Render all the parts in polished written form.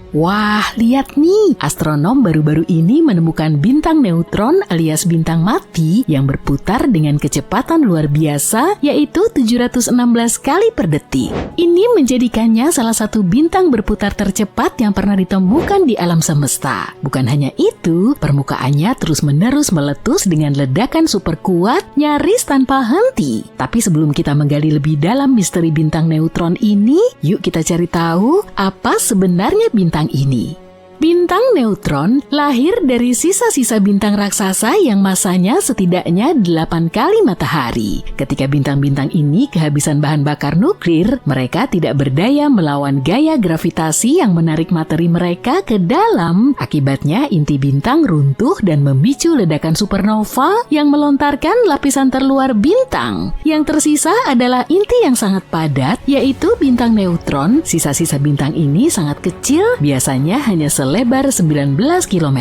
Wah, lihat nih, astronom baru-baru ini menemukan bintang neutron alias bintang mati yang berputar dengan kecepatan luar biasa, yaitu 716 kali per detik. Ini menjadikannya salah satu bintang berputar tercepat yang pernah ditemukan di alam semesta. Bukan hanya itu, permukaannya terus-menerus meletus dengan ledakan super kuat, nyaris tanpa henti. Tapi sebelum kita menggali lebih dalam misteri bintang neutron ini, yuk kita cari tahu apa sebenarnya bintang ini. Bintang neutron lahir dari sisa-sisa bintang raksasa yang masanya setidaknya 8 kali matahari. Ketika bintang-bintang ini kehabisan bahan bakar nuklir, mereka tidak berdaya melawan gaya gravitasi yang menarik materi mereka ke dalam. Akibatnya inti bintang runtuh dan memicu ledakan supernova yang melontarkan lapisan terluar bintang. Yang tersisa adalah inti yang sangat padat, yaitu bintang neutron. Sisa-sisa bintang ini sangat kecil, biasanya hanya lebar 19 km.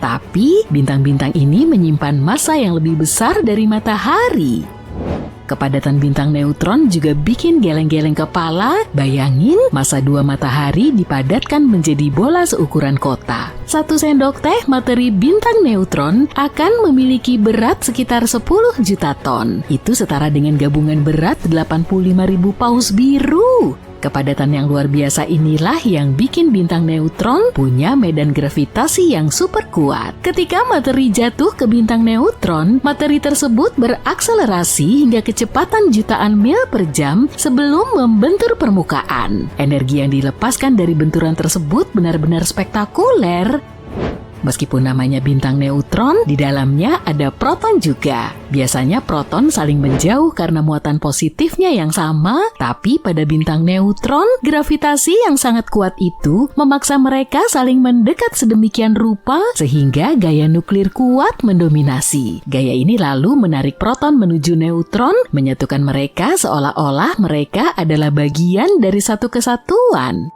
Tapi bintang-bintang ini menyimpan massa yang lebih besar dari matahari. Kepadatan bintang neutron juga bikin geleng-geleng kepala. Bayangin, massa 2 matahari dipadatkan menjadi bola seukuran kota. 1 sendok teh materi bintang neutron akan memiliki berat sekitar 10 juta ton. Itu setara dengan gabungan berat 85.000 paus biru. Kepadatan yang luar biasa inilah yang bikin bintang neutron punya medan gravitasi yang super kuat. Ketika materi jatuh ke bintang neutron, materi tersebut berakselerasi hingga kecepatan jutaan mil per jam sebelum membentur permukaan. Energi yang dilepaskan dari benturan tersebut benar-benar spektakuler. Meskipun namanya bintang neutron, di dalamnya ada proton juga. Biasanya proton saling menjauh karena muatan positifnya yang sama, tapi pada bintang neutron, gravitasi yang sangat kuat itu memaksa mereka saling mendekat sedemikian rupa sehingga gaya nuklir kuat mendominasi. Gaya ini lalu menarik proton menuju neutron, menyatukan mereka seolah-olah mereka adalah bagian dari satu kesatuan.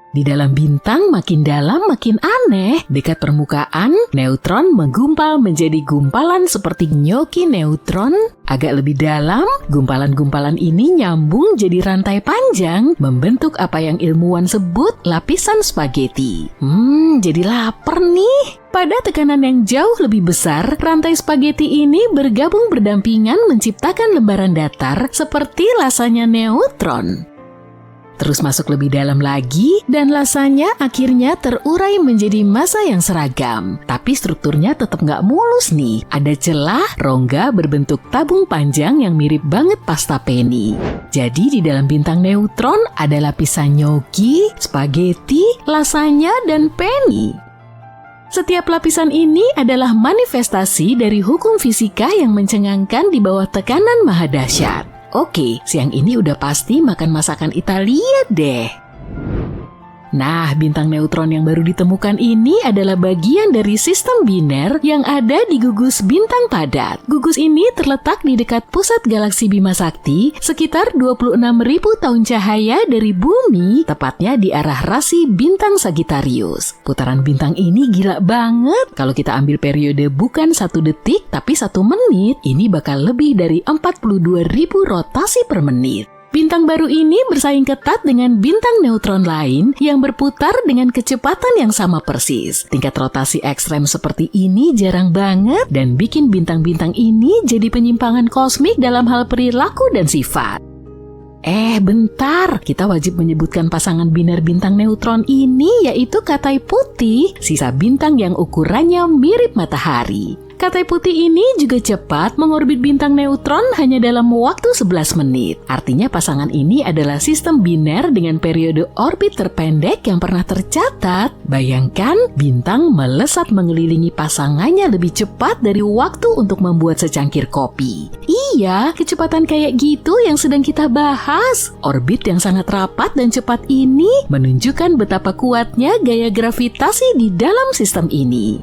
Di dalam bintang makin dalam makin aneh. Dekat permukaan, neutron menggumpal menjadi gumpalan seperti nyoki neutron. Agak lebih dalam, gumpalan-gumpalan ini nyambung jadi rantai panjang, membentuk apa yang ilmuwan sebut lapisan spaghetti. Jadi lapar nih. Pada tekanan yang jauh lebih besar, rantai spaghetti ini bergabung berdampingan menciptakan lembaran datar seperti lasanya neutron. Terus masuk lebih dalam lagi, dan lasanya akhirnya terurai menjadi massa yang seragam. Tapi strukturnya tetap nggak mulus nih. Ada celah, rongga berbentuk tabung panjang yang mirip banget pasta penny. Jadi di dalam bintang neutron ada lapisan nyoki, spaghetti, lasanya, dan penny. Setiap lapisan ini adalah manifestasi dari hukum fisika yang mencengangkan di bawah tekanan maha dahsyat. Oke, siang ini udah pasti makan masakan Italia deh. Nah, bintang neutron yang baru ditemukan ini adalah bagian dari sistem biner yang ada di gugus bintang padat. Gugus ini terletak di dekat pusat galaksi Bima Sakti, sekitar 26.000 tahun cahaya dari bumi, tepatnya di arah rasi bintang Sagittarius. Putaran bintang ini gila banget. Kalau kita ambil periode bukan 1 detik, tapi 1 menit, ini bakal lebih dari 42.000 rotasi per menit. Bintang baru ini bersaing ketat dengan bintang neutron lain yang berputar dengan kecepatan yang sama persis. Tingkat rotasi ekstrem seperti ini jarang banget dan bikin bintang-bintang ini jadi penyimpangan kosmik dalam hal perilaku dan sifat. Bentar, kita wajib menyebutkan pasangan biner bintang neutron ini, yaitu Katai Putih, sisa bintang yang ukurannya mirip matahari. Katai Putih ini juga cepat mengorbit bintang neutron hanya dalam waktu 11 menit. Artinya pasangan ini adalah sistem biner dengan periode orbit terpendek yang pernah tercatat. Bayangkan, bintang melesat mengelilingi pasangannya lebih cepat dari waktu untuk membuat secangkir kopi. Iya, kecepatan kayak gitu yang sedang kita bahas. Orbit yang sangat rapat dan cepat ini menunjukkan betapa kuatnya gaya gravitasi di dalam sistem ini.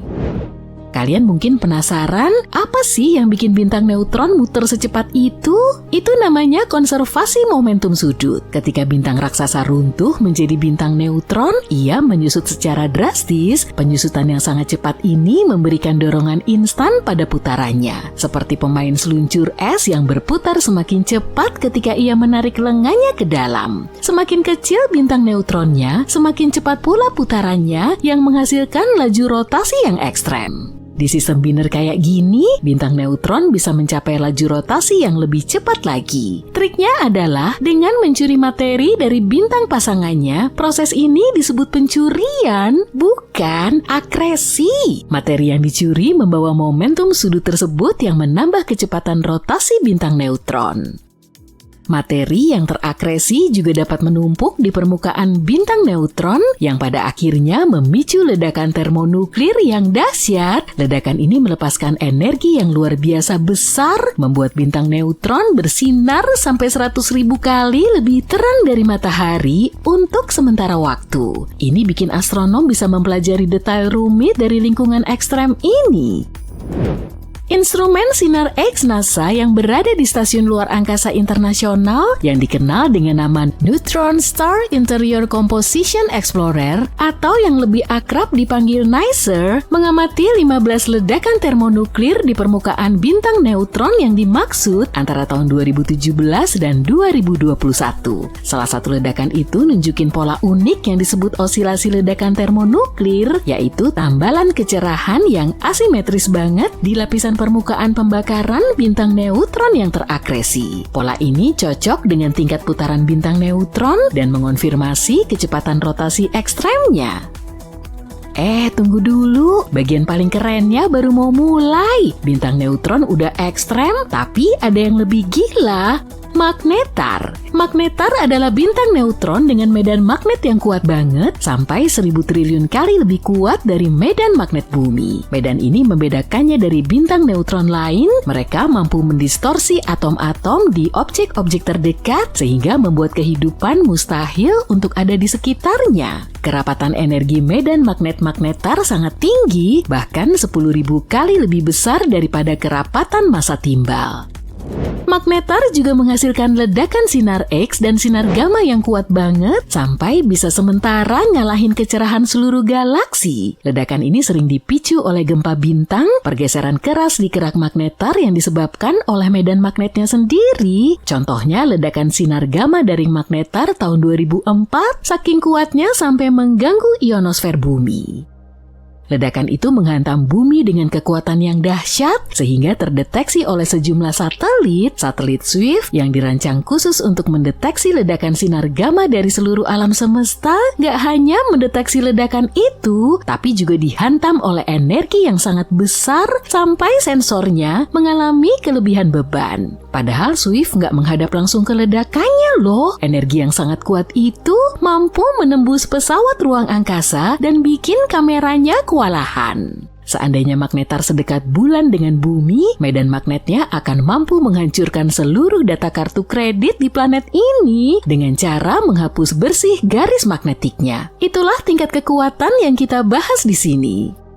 Kalian mungkin penasaran, apa sih yang bikin bintang neutron muter secepat itu? Itu namanya konservasi momentum sudut. Ketika bintang raksasa runtuh menjadi bintang neutron, ia menyusut secara drastis. Penyusutan yang sangat cepat ini memberikan dorongan instan pada putarannya. Seperti pemain seluncur es yang berputar semakin cepat ketika ia menarik lengannya ke dalam. Semakin kecil bintang neutronnya, semakin cepat pula putarannya yang menghasilkan laju rotasi yang ekstrem. Di sistem biner kayak gini, bintang neutron bisa mencapai laju rotasi yang lebih cepat lagi. Triknya adalah dengan mencuri materi dari bintang pasangannya. Proses ini disebut pencurian, bukan akresi. Materi yang dicuri membawa momentum sudut tersebut yang menambah kecepatan rotasi bintang neutron. Materi yang terakresi juga dapat menumpuk di permukaan bintang neutron yang pada akhirnya memicu ledakan termonuklir yang dahsyat. Ledakan ini melepaskan energi yang luar biasa besar, membuat bintang neutron bersinar sampai 100.000 kali lebih terang dari matahari untuk sementara waktu. Ini bikin astronom bisa mempelajari detail rumit dari lingkungan ekstrem ini. Instrumen sinar X NASA yang berada di Stasiun Luar Angkasa Internasional yang dikenal dengan nama Neutron Star Interior Composition Explorer atau yang lebih akrab dipanggil NICER mengamati 15 ledakan termonuklir di permukaan bintang neutron yang dimaksud antara tahun 2017 dan 2021. Salah satu ledakan itu nunjukin pola unik yang disebut osilasi ledakan termonuklir, yaitu tambalan kecerahan yang asimetris banget di lapisan permukaan pembakaran bintang neutron yang terakresi. Pola ini cocok dengan tingkat putaran bintang neutron dan mengonfirmasi kecepatan rotasi ekstremnya. Tunggu dulu, bagian paling kerennya baru mau mulai. Bintang neutron udah ekstrem, tapi ada yang lebih gila. Magnetar. Magnetar adalah bintang neutron dengan medan magnet yang kuat banget, sampai 1000 triliun kali lebih kuat dari medan magnet bumi. Medan ini membedakannya dari bintang neutron lain. Mereka mampu mendistorsi atom-atom di objek-objek terdekat, sehingga membuat kehidupan mustahil untuk ada di sekitarnya. Kerapatan energi medan magnet magnetar sangat tinggi, bahkan 10.000 kali lebih besar daripada kerapatan massa timbal. Magnetar juga menghasilkan ledakan sinar X dan sinar gamma yang kuat banget sampai bisa sementara ngalahin kecerahan seluruh galaksi. Ledakan ini sering dipicu oleh gempa bintang, pergeseran keras di kerak magnetar yang disebabkan oleh medan magnetnya sendiri. Contohnya ledakan sinar gamma dari magnetar tahun 2004 saking kuatnya sampai mengganggu ionosfer bumi. Ledakan itu menghantam bumi dengan kekuatan yang dahsyat sehingga terdeteksi oleh sejumlah satelit Swift yang dirancang khusus untuk mendeteksi ledakan sinar gamma dari seluruh alam semesta. Nggak hanya mendeteksi ledakan itu, tapi juga dihantam oleh energi yang sangat besar sampai sensornya mengalami kelebihan beban. Padahal Swift nggak menghadap langsung ke ledakannya loh. Energi yang sangat kuat itu mampu menembus pesawat ruang angkasa dan bikin kameranya kewalahan. Seandainya magnetar sedekat bulan dengan bumi, medan magnetnya akan mampu menghancurkan seluruh data kartu kredit di planet ini dengan cara menghapus bersih garis magnetiknya. Itulah tingkat kekuatan yang kita bahas di sini.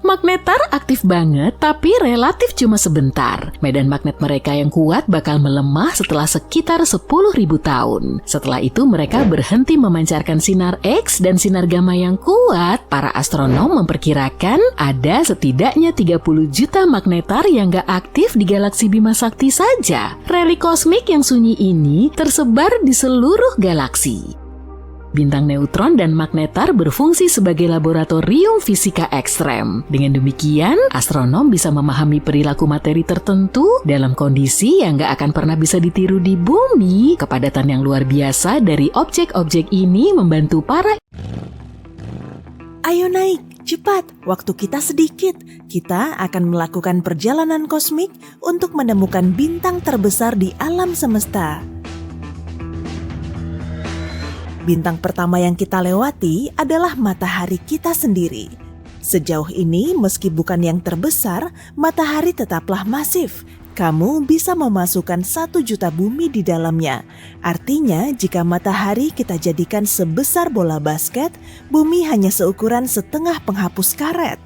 Magnetar aktif banget, tapi relatif cuma sebentar. Medan magnet mereka yang kuat bakal melemah setelah sekitar 10.000 tahun. Setelah itu mereka berhenti memancarkan sinar X dan sinar gamma yang kuat. Para astronom memperkirakan ada setidaknya 30 juta magnetar yang gak aktif di galaksi Bima Sakti saja. Reli kosmik yang sunyi ini tersebar di seluruh galaksi. Bintang neutron dan magnetar berfungsi sebagai laboratorium fisika ekstrem. Dengan demikian, astronom bisa memahami perilaku materi tertentu dalam kondisi yang gak akan pernah bisa ditiru di bumi. Kepadatan yang luar biasa dari objek-objek ini membantu para... Ayo naik, cepat, waktu kita sedikit. Kita akan melakukan perjalanan kosmik untuk menemukan bintang terbesar di alam semesta. Bintang pertama yang kita lewati adalah matahari kita sendiri. Sejauh ini, meski bukan yang terbesar, matahari tetaplah masif. Kamu bisa memasukkan 1 juta bumi di dalamnya. Artinya, jika matahari kita jadikan sebesar bola basket, bumi hanya seukuran setengah penghapus karet.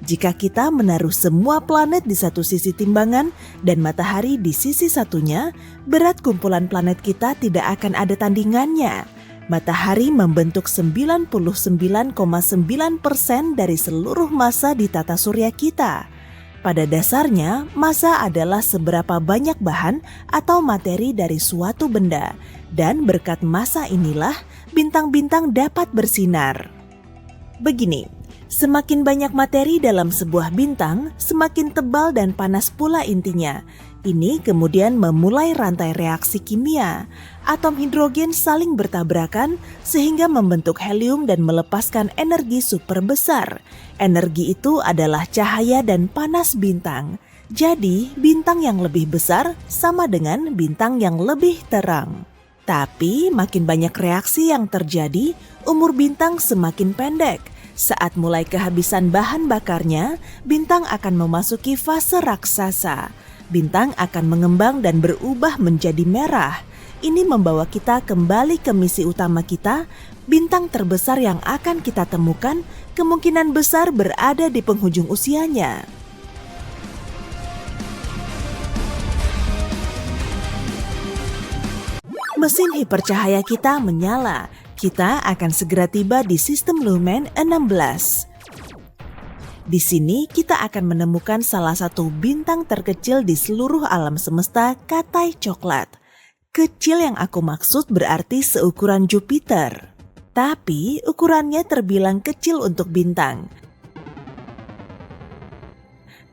Jika kita menaruh semua planet di satu sisi timbangan dan matahari di sisi satunya, berat kumpulan planet kita tidak akan ada tandingannya. Matahari membentuk 99,9% dari seluruh massa di tata surya kita. Pada dasarnya, massa adalah seberapa banyak bahan atau materi dari suatu benda, dan berkat massa inilah bintang-bintang dapat bersinar. Begini, semakin banyak materi dalam sebuah bintang, semakin tebal dan panas pula intinya. Ini kemudian memulai rantai reaksi kimia. Atom hidrogen saling bertabrakan sehingga membentuk helium dan melepaskan energi super besar. Energi itu adalah cahaya dan panas bintang. Jadi, bintang yang lebih besar sama dengan bintang yang lebih terang. Tapi, makin banyak reaksi yang terjadi, umur bintang semakin pendek. Saat mulai kehabisan bahan bakarnya, bintang akan memasuki fase raksasa. Bintang akan mengembang dan berubah menjadi merah. Ini membawa kita kembali ke misi utama kita. Bintang terbesar yang akan kita temukan kemungkinan besar berada di penghujung usianya. Mesin hipercahaya kita menyala. Kita akan segera tiba di sistem Lumen 16. Di sini kita akan menemukan salah satu bintang terkecil di seluruh alam semesta, Katai Coklat. Kecil yang aku maksud berarti seukuran Jupiter. Tapi ukurannya terbilang kecil untuk bintang.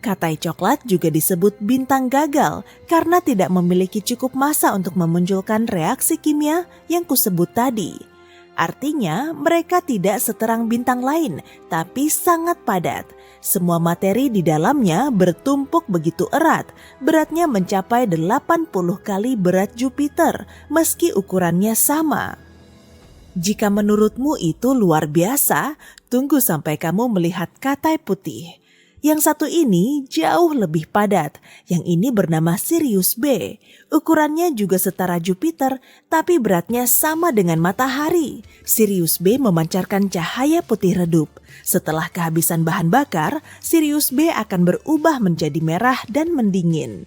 Katai Coklat juga disebut bintang gagal karena tidak memiliki cukup massa untuk memunculkan reaksi kimia yang kusebut tadi. Artinya mereka tidak seterang bintang lain, tapi sangat padat. Semua materi di dalamnya bertumpuk begitu erat, beratnya mencapai 80 kali berat Jupiter, meski ukurannya sama. Jika menurutmu itu luar biasa, tunggu sampai kamu melihat Katai Putih. Yang satu ini jauh lebih padat, yang ini bernama Sirius B. Ukurannya juga setara Jupiter, tapi beratnya sama dengan matahari. Sirius B memancarkan cahaya putih redup. Setelah kehabisan bahan bakar, Sirius B akan berubah menjadi merah dan mendingin.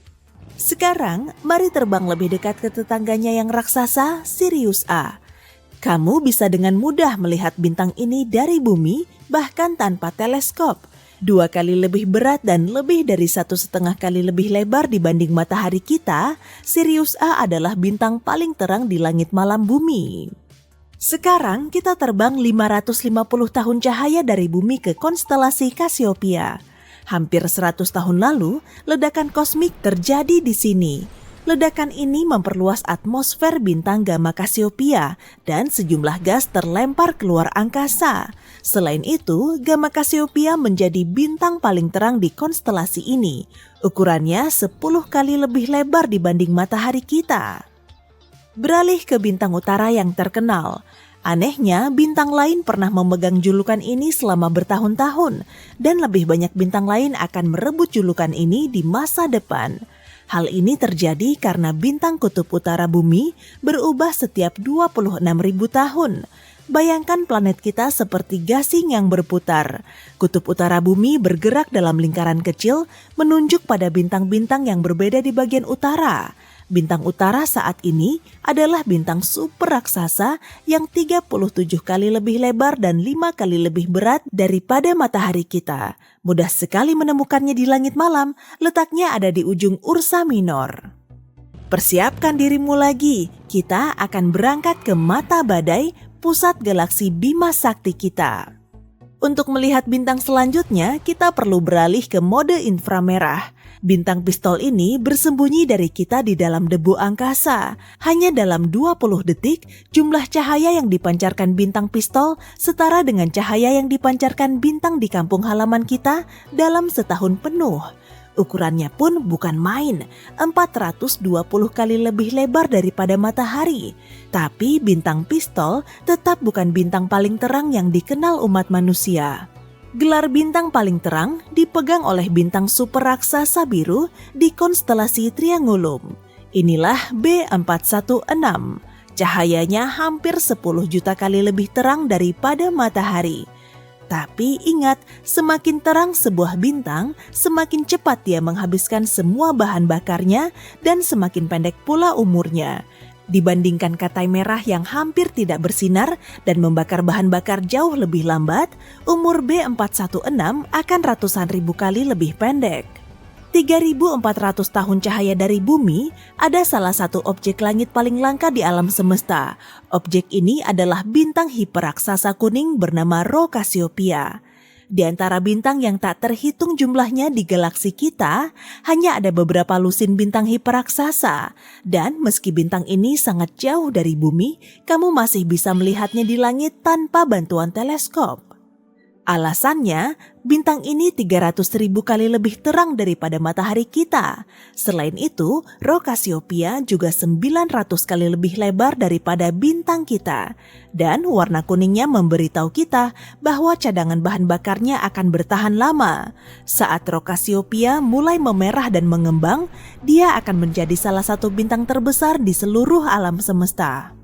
Sekarang, mari terbang lebih dekat ke tetangganya yang raksasa, Sirius A. Kamu bisa dengan mudah melihat bintang ini dari bumi, bahkan tanpa teleskop. 2 kali lebih berat dan lebih dari 1,5 kali lebih lebar dibanding matahari kita, Sirius A adalah bintang paling terang di langit malam bumi. Sekarang kita terbang 550 tahun cahaya dari bumi ke konstelasi Cassiopeia. Hampir 100 tahun lalu, ledakan kosmik terjadi di sini. Ledakan ini memperluas atmosfer bintang Gamma Cassiopeia dan sejumlah gas terlempar keluar angkasa. Selain itu, Gamma Cassiopeia menjadi bintang paling terang di konstelasi ini. Ukurannya 10 kali lebih lebar dibanding matahari kita. Beralih ke bintang utara yang terkenal. Anehnya, bintang lain pernah memegang julukan ini selama bertahun-tahun, dan lebih banyak bintang lain akan merebut julukan ini di masa depan. Hal ini terjadi karena bintang kutub utara bumi berubah setiap 26.000 tahun. Bayangkan planet kita seperti gasing yang berputar. Kutub utara bumi bergerak dalam lingkaran kecil menunjuk pada bintang-bintang yang berbeda di bagian utara. Bintang utara saat ini adalah bintang super raksasa yang 37 kali lebih lebar dan 5 kali lebih berat daripada matahari kita. Mudah sekali menemukannya di langit malam, letaknya ada di ujung Ursa Minor. Persiapkan dirimu lagi, kita akan berangkat ke mata badai, pusat galaksi Bima Sakti kita. Untuk melihat bintang selanjutnya, kita perlu beralih ke mode inframerah. Bintang pistol ini bersembunyi dari kita di dalam debu angkasa. Hanya dalam 20 detik, jumlah cahaya yang dipancarkan bintang pistol setara dengan cahaya yang dipancarkan bintang di kampung halaman kita dalam setahun penuh. Ukurannya pun bukan main, 420 kali lebih lebar daripada matahari. Tapi bintang pistol tetap bukan bintang paling terang yang dikenal umat manusia. Gelar bintang paling terang dipegang oleh bintang super raksasa biru di konstelasi Triangulum. Inilah B416. Cahayanya hampir 10 juta kali lebih terang daripada matahari. Tapi ingat, semakin terang sebuah bintang, semakin cepat dia menghabiskan semua bahan bakarnya dan semakin pendek pula umurnya. Dibandingkan katai merah yang hampir tidak bersinar dan membakar bahan bakar jauh lebih lambat, umur B416 akan ratusan ribu kali lebih pendek. 3.400 tahun cahaya dari bumi, ada salah satu objek langit paling langka di alam semesta. Objek ini adalah bintang hiperaksasa kuning bernama Rho Cassiopeia. Di antara bintang yang tak terhitung jumlahnya di galaksi kita, hanya ada beberapa lusin bintang hiperaksasa. Dan meski bintang ini sangat jauh dari bumi, kamu masih bisa melihatnya di langit tanpa bantuan teleskop. Alasannya, bintang ini 300.000 kali lebih terang daripada matahari kita. Selain itu, Rho Cassiopeia juga 900 kali lebih lebar daripada bintang kita. Dan warna kuningnya memberitahu kita bahwa cadangan bahan bakarnya akan bertahan lama. Saat Rho Cassiopeia mulai memerah dan mengembang, dia akan menjadi salah satu bintang terbesar di seluruh alam semesta.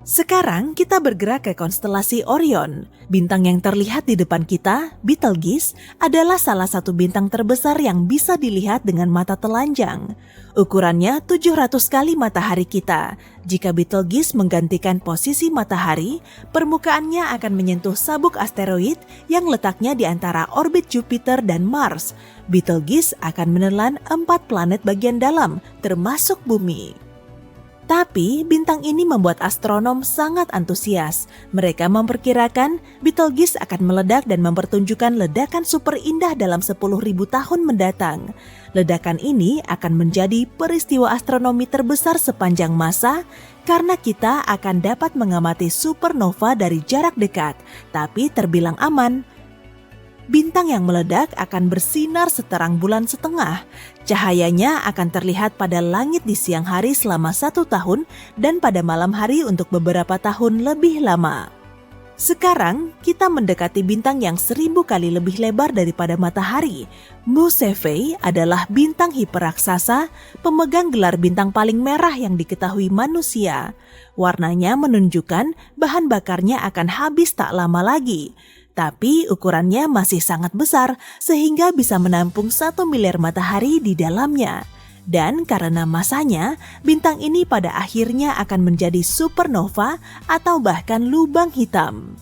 Sekarang kita bergerak ke konstelasi Orion. Bintang yang terlihat di depan kita, Betelgeuse, adalah salah satu bintang terbesar yang bisa dilihat dengan mata telanjang. Ukurannya 700 kali matahari kita. Jika Betelgeuse menggantikan posisi matahari, permukaannya akan menyentuh sabuk asteroid yang letaknya di antara orbit Jupiter dan Mars. Betelgeuse akan menelan 4 planet bagian dalam, termasuk bumi. Tapi bintang ini membuat astronom sangat antusias. Mereka memperkirakan Betelgeuse akan meledak dan mempertunjukkan ledakan super indah dalam 10.000 tahun mendatang. Ledakan ini akan menjadi peristiwa astronomi terbesar sepanjang masa karena kita akan dapat mengamati supernova dari jarak dekat, tapi terbilang aman. Bintang yang meledak akan bersinar seterang bulan setengah. Cahayanya akan terlihat pada langit di siang hari selama 1 tahun dan pada malam hari untuk beberapa tahun lebih lama. Sekarang kita mendekati bintang yang 1000 kali lebih lebar daripada matahari. Mu Cephei adalah bintang hiperaksasa, pemegang gelar bintang paling merah yang diketahui manusia. Warnanya menunjukkan bahan bakarnya akan habis tak lama lagi. Tapi ukurannya masih sangat besar sehingga bisa menampung 1 miliar matahari di dalamnya. Dan karena masanya, bintang ini pada akhirnya akan menjadi supernova atau bahkan lubang hitam.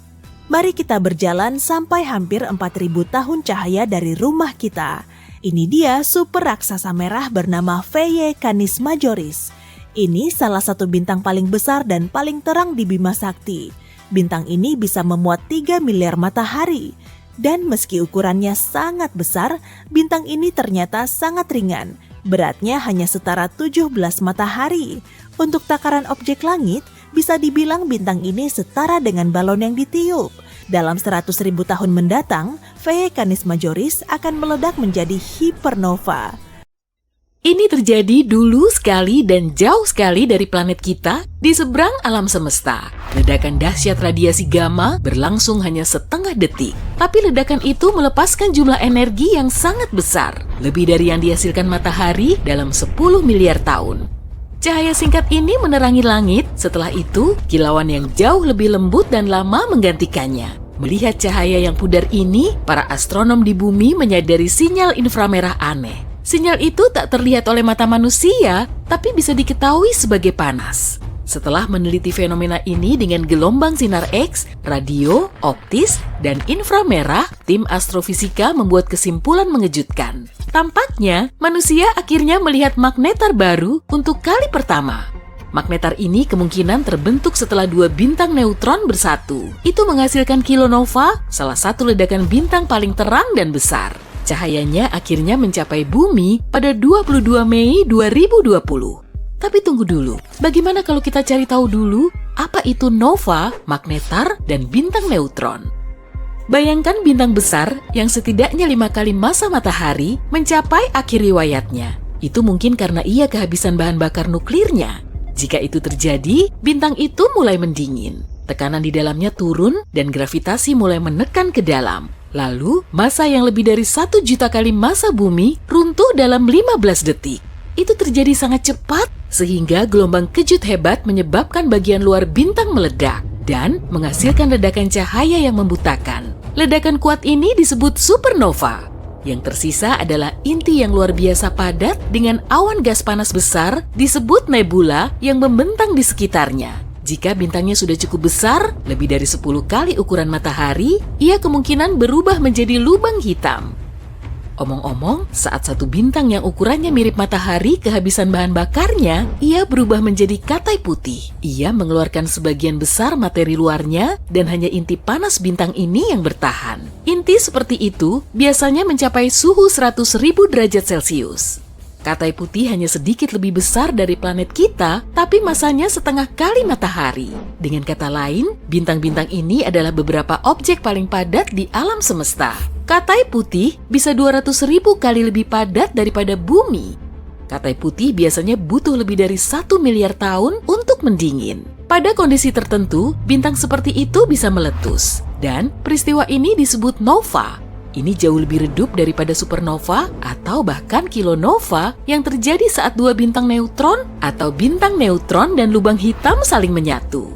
Mari kita berjalan sampai hampir 4.000 tahun cahaya dari rumah kita. Ini dia super raksasa merah bernama Phaeae Canis Majoris. Ini salah satu bintang paling besar dan paling terang di Bima Sakti. Bintang ini bisa memuat 3 miliar matahari. Dan meski ukurannya sangat besar, bintang ini ternyata sangat ringan. Beratnya hanya setara 17 matahari. Untuk takaran objek langit, bisa dibilang bintang ini setara dengan balon yang ditiup. Dalam 100.000 tahun mendatang, Phaeae Canis Majoris akan meledak menjadi hipernova. Ini terjadi dulu sekali dan jauh sekali dari planet kita di seberang alam semesta. Ledakan dahsyat radiasi gamma berlangsung hanya setengah detik. Tapi ledakan itu melepaskan jumlah energi yang sangat besar, lebih dari yang dihasilkan matahari dalam 10 miliar tahun. Cahaya singkat ini menerangi langit, setelah itu kilauan yang jauh lebih lembut dan lama menggantikannya. Melihat cahaya yang pudar ini, para astronom di bumi menyadari sinyal inframerah aneh. Sinyal itu tak terlihat oleh mata manusia, tapi bisa diketahui sebagai panas. Setelah meneliti fenomena ini dengan gelombang sinar X, radio, optis, dan inframerah, tim astrofisika membuat kesimpulan mengejutkan. Tampaknya, manusia akhirnya melihat magnetar baru untuk kali pertama. Magnetar ini kemungkinan terbentuk setelah 2 bintang neutron bersatu. Itu menghasilkan kilonova, salah satu ledakan bintang paling terang dan besar. Cahayanya akhirnya mencapai bumi pada 22 Mei 2020. Tapi tunggu dulu, bagaimana kalau kita cari tahu dulu apa itu nova, magnetar, dan bintang neutron? Bayangkan bintang besar yang setidaknya 5 kali massa matahari mencapai akhir riwayatnya. Itu mungkin karena ia kehabisan bahan bakar nuklirnya. Jika itu terjadi, bintang itu mulai mendingin. Tekanan di dalamnya turun dan gravitasi mulai menekan ke dalam. Lalu, massa yang lebih dari 1 juta kali massa bumi runtuh dalam 15 detik. Itu terjadi sangat cepat, sehingga gelombang kejut hebat menyebabkan bagian luar bintang meledak dan menghasilkan ledakan cahaya yang membutakan. Ledakan kuat ini disebut supernova. Yang tersisa adalah inti yang luar biasa padat dengan awan gas panas besar disebut nebula yang membentang di sekitarnya. Jika bintangnya sudah cukup besar, lebih dari 10 kali ukuran matahari, ia kemungkinan berubah menjadi lubang hitam. Omong-omong, saat satu bintang yang ukurannya mirip matahari kehabisan bahan bakarnya, ia berubah menjadi katai putih. Ia mengeluarkan sebagian besar materi luarnya dan hanya inti panas bintang ini yang bertahan. Inti seperti itu biasanya mencapai suhu 100.000 derajat Celcius. Katai putih hanya sedikit lebih besar dari planet kita, tapi masanya setengah kali matahari. Dengan kata lain, bintang-bintang ini adalah beberapa objek paling padat di alam semesta. Katai putih bisa 200.000 kali lebih padat daripada bumi. Katai putih biasanya butuh lebih dari 1 miliar tahun untuk mendingin. Pada kondisi tertentu, bintang seperti itu bisa meletus. Dan peristiwa ini disebut nova. Ini jauh lebih redup daripada supernova atau bahkan kilonova yang terjadi saat dua bintang neutron atau bintang neutron dan lubang hitam saling menyatu.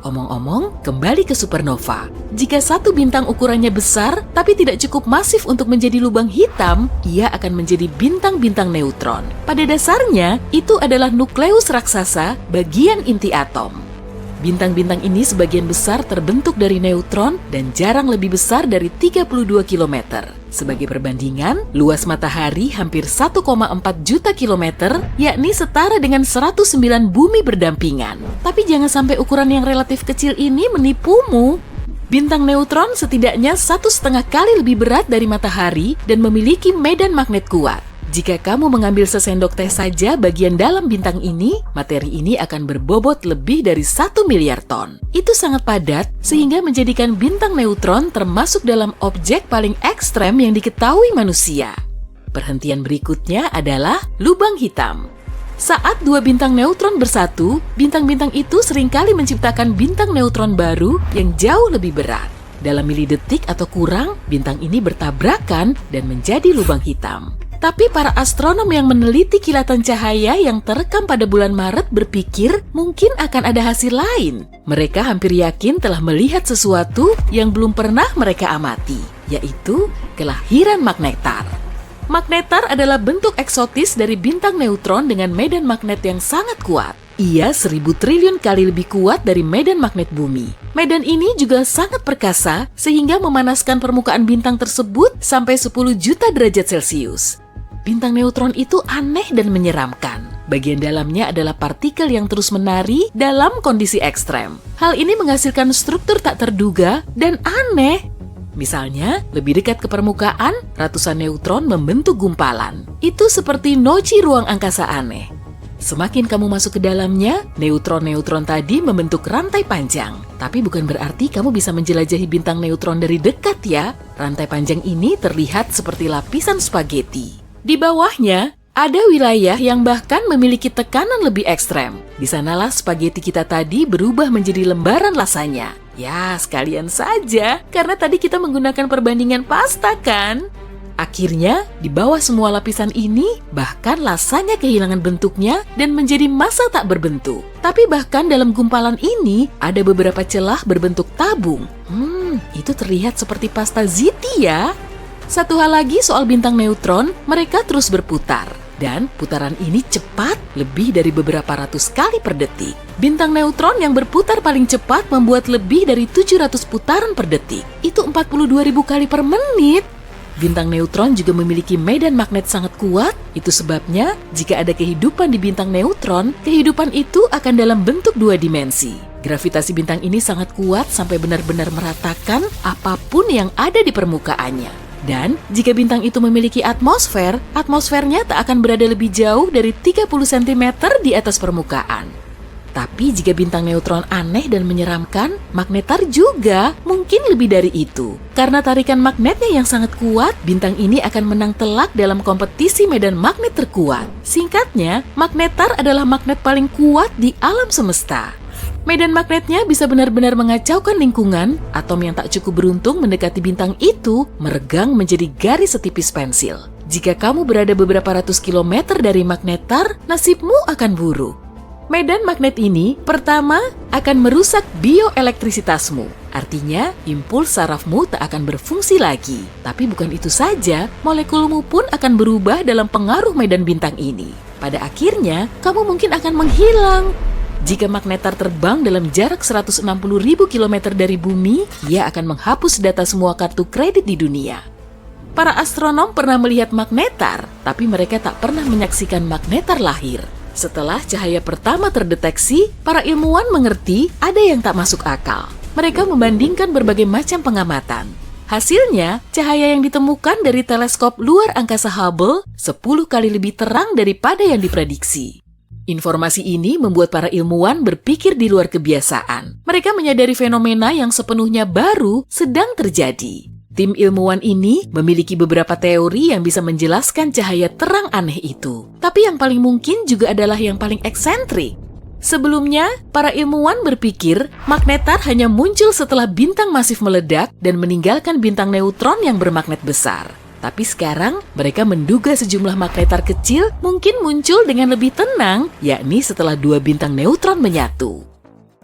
Omong-omong, kembali ke supernova. Jika satu bintang ukurannya besar tapi tidak cukup masif untuk menjadi lubang hitam, ia akan menjadi bintang-bintang neutron. Pada dasarnya, itu adalah nukleus raksasa, bagian inti atom. Bintang-bintang ini sebagian besar terbentuk dari neutron dan jarang lebih besar dari 32 km. Sebagai perbandingan, luas matahari hampir 1,4 juta kilometer, yakni setara dengan 109 bumi berdampingan. Tapi jangan sampai ukuran yang relatif kecil ini menipumu. Bintang neutron setidaknya 1,5 kali lebih berat dari matahari dan memiliki medan magnet kuat. Jika kamu mengambil sesendok teh saja bagian dalam bintang ini, materi ini akan berbobot lebih dari 1 miliar ton. Itu sangat padat sehingga menjadikan bintang neutron termasuk dalam objek paling ekstrem yang diketahui manusia. Perhentian berikutnya adalah lubang hitam. Saat dua bintang neutron bersatu, bintang-bintang itu seringkali menciptakan bintang neutron baru yang jauh lebih berat. Dalam milidetik atau kurang, bintang ini bertabrakan dan menjadi lubang hitam. Tapi para astronom yang meneliti kilatan cahaya yang terekam pada bulan Maret berpikir mungkin akan ada hasil lain. Mereka hampir yakin telah melihat sesuatu yang belum pernah mereka amati, yaitu kelahiran magnetar. Magnetar adalah bentuk eksotis dari bintang neutron dengan medan magnet yang sangat kuat. Ia 1.000 triliun kali lebih kuat dari medan magnet bumi. Medan ini juga sangat perkasa sehingga memanaskan permukaan bintang tersebut sampai 10 juta derajat Celcius. Bintang neutron itu aneh dan menyeramkan. Bagian dalamnya adalah partikel yang terus menari dalam kondisi ekstrem. Hal ini menghasilkan struktur tak terduga dan aneh. Misalnya, lebih dekat ke permukaan, ratusan neutron membentuk gumpalan. Itu seperti noci ruang angkasa aneh. Semakin kamu masuk ke dalamnya, neutron-neutron tadi membentuk rantai panjang. Tapi bukan berarti kamu bisa menjelajahi bintang neutron dari dekat ya. Rantai panjang ini terlihat seperti lapisan spaghetti. Di bawahnya, ada wilayah yang bahkan memiliki tekanan lebih ekstrem. Di sanalah spaghetti kita tadi berubah menjadi lembaran lasanya. Ya, sekalian saja, karena tadi kita menggunakan perbandingan pasta kan? Akhirnya, di bawah semua lapisan ini, bahkan lasanya kehilangan bentuknya dan menjadi massa tak berbentuk. Tapi bahkan dalam gumpalan ini, ada beberapa celah berbentuk tabung. Itu terlihat seperti pasta ziti ya. Satu hal lagi soal bintang neutron, mereka terus berputar. Dan putaran ini cepat lebih dari beberapa ratus kali per detik. Bintang neutron yang berputar paling cepat membuat lebih dari 700 putaran per detik. Itu 42.000 kali per menit. Bintang neutron juga memiliki medan magnet sangat kuat. Itu sebabnya jika ada kehidupan di bintang neutron, kehidupan itu akan dalam bentuk 2 dimensi. Gravitasi bintang ini sangat kuat sampai benar-benar meratakan apapun yang ada di permukaannya. Dan jika bintang itu memiliki atmosfer, atmosfernya tak akan berada lebih jauh dari 30 cm di atas permukaan. Tapi jika bintang neutron aneh dan menyeramkan, magnetar juga mungkin lebih dari itu. Karena tarikan magnetnya yang sangat kuat, bintang ini akan menang telak dalam kompetisi medan magnet terkuat. Singkatnya, magnetar adalah magnet paling kuat di alam semesta. Medan magnetnya bisa benar-benar mengacaukan lingkungan. Atom yang tak cukup beruntung mendekati bintang itu meregang menjadi garis setipis pensil. Jika kamu berada beberapa ratus kilometer dari magnetar, nasibmu akan buruk. Medan magnet ini pertama akan merusak bioelektrisitasmu. Artinya, impuls sarafmu tak akan berfungsi lagi. Tapi bukan itu saja, molekulmu pun akan berubah dalam pengaruh medan bintang ini. Pada akhirnya, kamu mungkin akan menghilang. Jika magnetar terbang dalam jarak 160.000 km dari bumi, ia akan menghapus data semua kartu kredit di dunia. Para astronom pernah melihat magnetar, tapi mereka tak pernah menyaksikan magnetar lahir. Setelah cahaya pertama terdeteksi, para ilmuwan mengerti ada yang tak masuk akal. Mereka membandingkan berbagai macam pengamatan. Hasilnya, cahaya yang ditemukan dari teleskop luar angkasa Hubble 10 kali lebih terang daripada yang diprediksi. Informasi ini membuat para ilmuwan berpikir di luar kebiasaan. Mereka menyadari fenomena yang sepenuhnya baru sedang terjadi. Tim ilmuwan ini memiliki beberapa teori yang bisa menjelaskan cahaya terang aneh itu. Tapi yang paling mungkin juga adalah yang paling eksentrik. Sebelumnya, para ilmuwan berpikir magnetar hanya muncul setelah bintang masif meledak dan meninggalkan bintang neutron yang bermagnet besar. Tapi sekarang, mereka menduga sejumlah magnetar kecil mungkin muncul dengan lebih tenang, yakni setelah dua bintang neutron menyatu.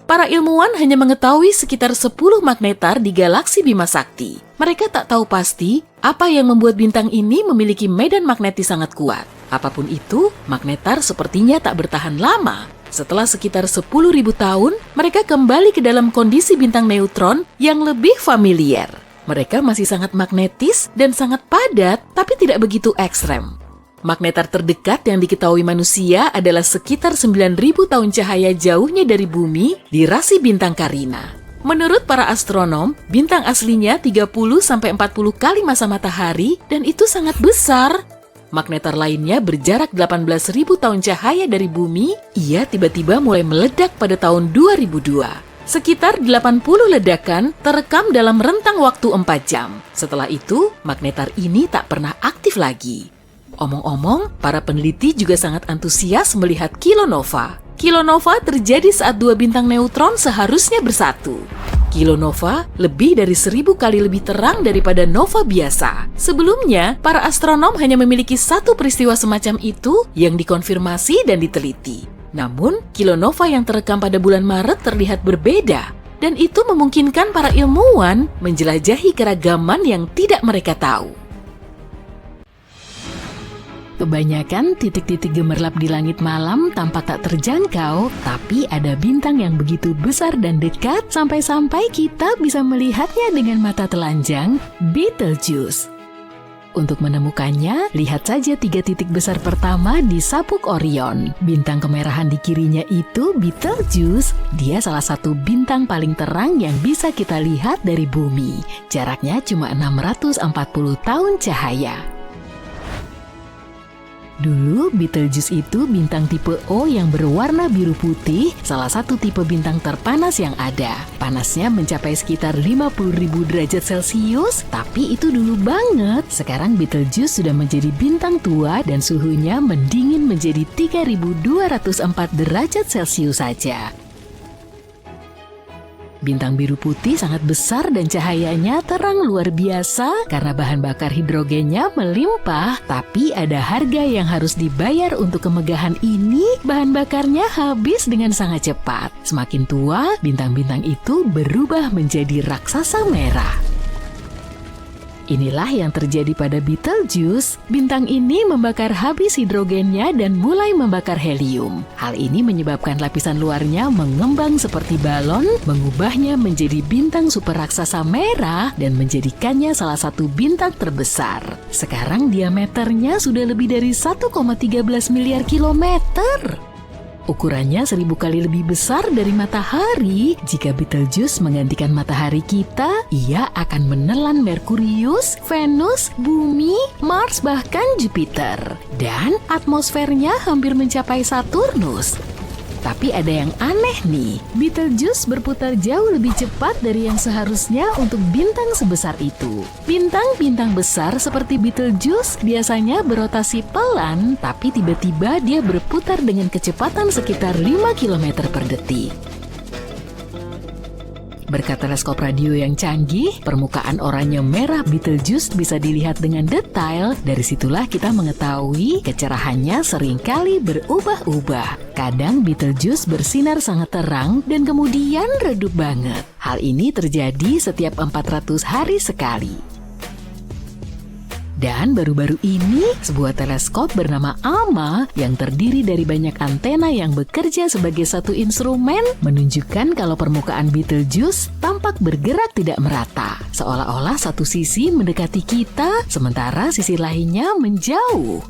Para ilmuwan hanya mengetahui sekitar 10 magnetar di galaksi Bima Sakti. Mereka tak tahu pasti apa yang membuat bintang ini memiliki medan magnetis sangat kuat. Apapun itu, magnetar sepertinya tak bertahan lama. Setelah sekitar 10.000 tahun, mereka kembali ke dalam kondisi bintang neutron yang lebih familiar. Mereka masih sangat magnetis dan sangat padat, tapi tidak begitu ekstrem. Magnetar terdekat yang diketahui manusia adalah sekitar 9.000 tahun cahaya jauhnya dari bumi di rasi bintang Carina. Menurut para astronom, bintang aslinya 30-40 kali masa matahari dan itu sangat besar. Magnetar lainnya berjarak 18.000 tahun cahaya dari bumi, ia tiba-tiba mulai meledak pada tahun 2002. Sekitar 80 ledakan terekam dalam rentang waktu 4 jam. Setelah itu, magnetar ini tak pernah aktif lagi. Omong-omong, para peneliti juga sangat antusias melihat kilonova. Kilonova terjadi saat dua bintang neutron seharusnya bersatu. Kilonova lebih dari 1000 kali lebih terang daripada nova biasa. Sebelumnya, para astronom hanya memiliki satu peristiwa semacam itu yang dikonfirmasi dan diteliti. Namun, kilonova yang terekam pada bulan Maret terlihat berbeda, dan itu memungkinkan para ilmuwan menjelajahi keragaman yang tidak mereka tahu. Kebanyakan titik-titik gemerlap di langit malam tampak tak terjangkau, tapi ada bintang yang begitu besar dan dekat sampai-sampai kita bisa melihatnya dengan mata telanjang, Betelgeuse. Untuk menemukannya, lihat saja 3 titik besar pertama di Sabuk Orion. Bintang kemerahan di kirinya itu Betelgeuse. Dia salah satu bintang paling terang yang bisa kita lihat dari bumi. Jaraknya cuma 640 tahun cahaya. Dulu, Betelgeuse itu bintang tipe O yang berwarna biru putih, salah satu tipe bintang terpanas yang ada. Panasnya mencapai sekitar 50.000 derajat Celcius, tapi itu dulu banget. Sekarang Betelgeuse sudah menjadi bintang tua dan suhunya mendingin menjadi 3.204 derajat Celcius saja. Bintang biru putih sangat besar dan cahayanya terang luar biasa karena bahan bakar hidrogennya melimpah. Tapi ada harga yang harus dibayar untuk kemegahan ini, bahan bakarnya habis dengan sangat cepat. Semakin tua, bintang-bintang itu berubah menjadi raksasa merah. Inilah yang terjadi pada Betelgeuse. Bintang ini membakar habis hidrogennya dan mulai membakar helium. Hal ini menyebabkan lapisan luarnya mengembang seperti balon, mengubahnya menjadi bintang super raksasa merah dan menjadikannya salah satu bintang terbesar. Sekarang diameternya sudah lebih dari 1,13 miliar kilometer. Ukurannya 1000 kali lebih besar dari matahari. Jika Betelgeuse menggantikan matahari kita, ia akan menelan Merkurius, Venus, Bumi, Mars, bahkan Jupiter. Dan atmosfernya hampir mencapai Saturnus. Tapi ada yang aneh nih, Betelgeuse berputar jauh lebih cepat dari yang seharusnya untuk bintang sebesar itu. Bintang-bintang besar seperti Betelgeuse biasanya berotasi pelan, tapi tiba-tiba dia berputar dengan kecepatan sekitar 5 km per detik. Berkat teleskop radio yang canggih, permukaan oranye merah Betelgeuse bisa dilihat dengan detail. Dari situlah kita mengetahui kecerahannya seringkali berubah-ubah. Kadang Betelgeuse bersinar sangat terang dan kemudian redup banget. Hal ini terjadi setiap 400 hari sekali. Dan baru-baru ini, sebuah teleskop bernama AMA yang terdiri dari banyak antena yang bekerja sebagai satu instrumen menunjukkan kalau permukaan Betelgeuse tampak bergerak tidak merata. Seolah-olah satu sisi mendekati kita, sementara sisi lainnya menjauh.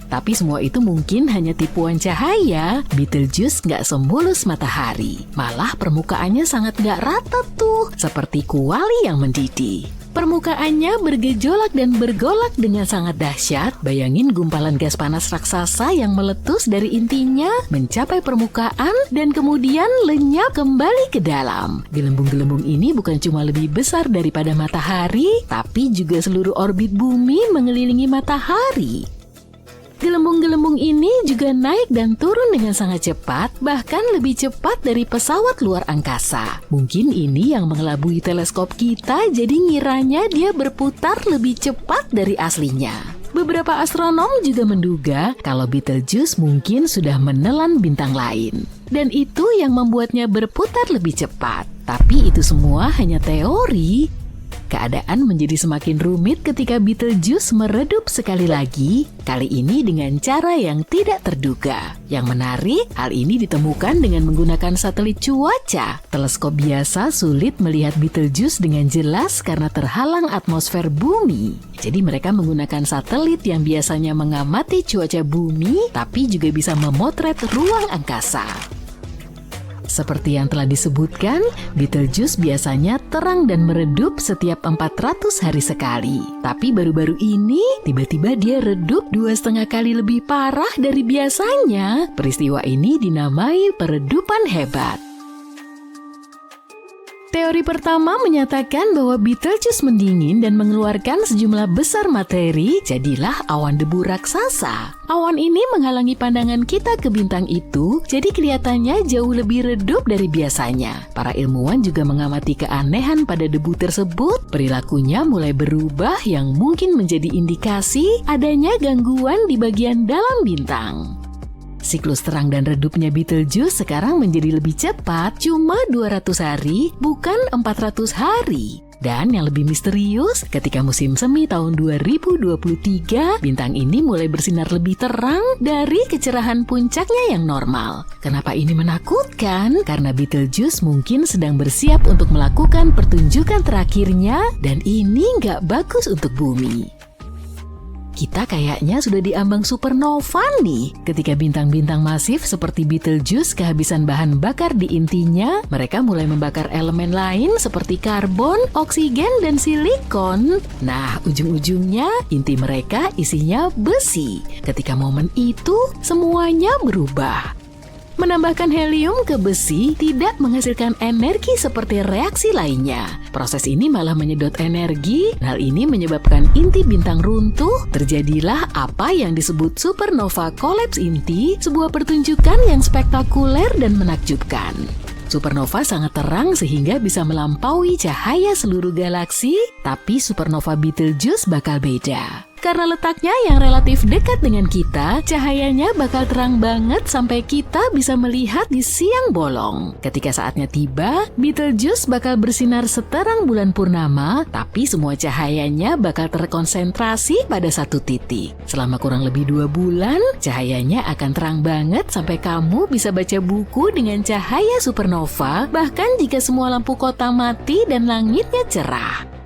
Tapi semua itu mungkin hanya tipuan cahaya. Betelgeuse nggak semulus matahari. Malah permukaannya sangat nggak rata tuh, seperti kuali yang mendidih. Permukaannya bergejolak dan bergolak dengan sangat dahsyat. Bayangin gumpalan gas panas raksasa yang meletus dari intinya, mencapai permukaan, dan kemudian lenyap kembali ke dalam. Gelembung-gelembung ini bukan cuma lebih besar daripada matahari, tapi juga seluruh orbit bumi mengelilingi matahari. Gelembung-gelembung ini juga naik dan turun dengan sangat cepat, bahkan lebih cepat dari pesawat luar angkasa. Mungkin ini yang mengelabui teleskop kita, jadi ngiranya dia berputar lebih cepat dari aslinya. Beberapa astronom juga menduga kalau Betelgeuse mungkin sudah menelan bintang lain. Dan itu yang membuatnya berputar lebih cepat. Tapi itu semua hanya teori. Keadaan menjadi semakin rumit ketika Betelgeuse meredup sekali lagi, kali ini dengan cara yang tidak terduga. Yang menarik, hal ini ditemukan dengan menggunakan satelit cuaca. Teleskop biasa sulit melihat Betelgeuse dengan jelas karena terhalang atmosfer bumi. Jadi mereka menggunakan satelit yang biasanya mengamati cuaca bumi, tapi juga bisa memotret ruang angkasa. Seperti yang telah disebutkan, Betelgeuse biasanya terang dan meredup setiap 400 hari sekali. Tapi baru-baru ini, tiba-tiba dia redup 2,5 kali lebih parah dari biasanya. Peristiwa ini dinamai peredupan hebat. Teori pertama menyatakan bahwa Betelgeuse mendingin dan mengeluarkan sejumlah besar materi, jadilah awan debu raksasa. Awan ini menghalangi pandangan kita ke bintang itu, jadi kelihatannya jauh lebih redup dari biasanya. Para ilmuwan juga mengamati keanehan pada debu tersebut. Perilakunya mulai berubah yang mungkin menjadi indikasi adanya gangguan di bagian dalam bintang. Siklus terang dan redupnya Betelgeuse sekarang menjadi lebih cepat, cuma 200 hari, bukan 400 hari. Dan yang lebih misterius, ketika musim semi tahun 2023, bintang ini mulai bersinar lebih terang dari kecerahan puncaknya yang normal. Kenapa ini menakutkan? Karena Betelgeuse mungkin sedang bersiap untuk melakukan pertunjukan terakhirnya, dan ini nggak bagus untuk bumi. Kita kayaknya sudah diambang supernova nih. Ketika bintang-bintang masif seperti Betelgeuse kehabisan bahan bakar di intinya, mereka mulai membakar elemen lain seperti karbon, oksigen, dan silikon. Nah, ujung-ujungnya inti mereka isinya besi. Ketika momen itu, semuanya berubah. Menambahkan helium ke besi tidak menghasilkan energi seperti reaksi lainnya. Proses ini malah menyedot energi. Hal ini menyebabkan inti bintang runtuh. Terjadilah apa yang disebut supernova collapse inti, sebuah pertunjukan yang spektakuler dan menakjubkan. Supernova sangat terang sehingga bisa melampaui cahaya seluruh galaksi, tapi supernova Betelgeuse bakal beda. Karena letaknya yang relatif dekat dengan kita, cahayanya bakal terang banget sampai kita bisa melihat di siang bolong. Ketika saatnya tiba, Betelgeuse bakal bersinar seterang bulan purnama, tapi semua cahayanya bakal terkonsentrasi pada satu titik. Selama kurang lebih 2 bulan, cahayanya akan terang banget sampai kamu bisa baca buku dengan cahaya supernova, bahkan jika semua lampu kota mati dan langitnya cerah.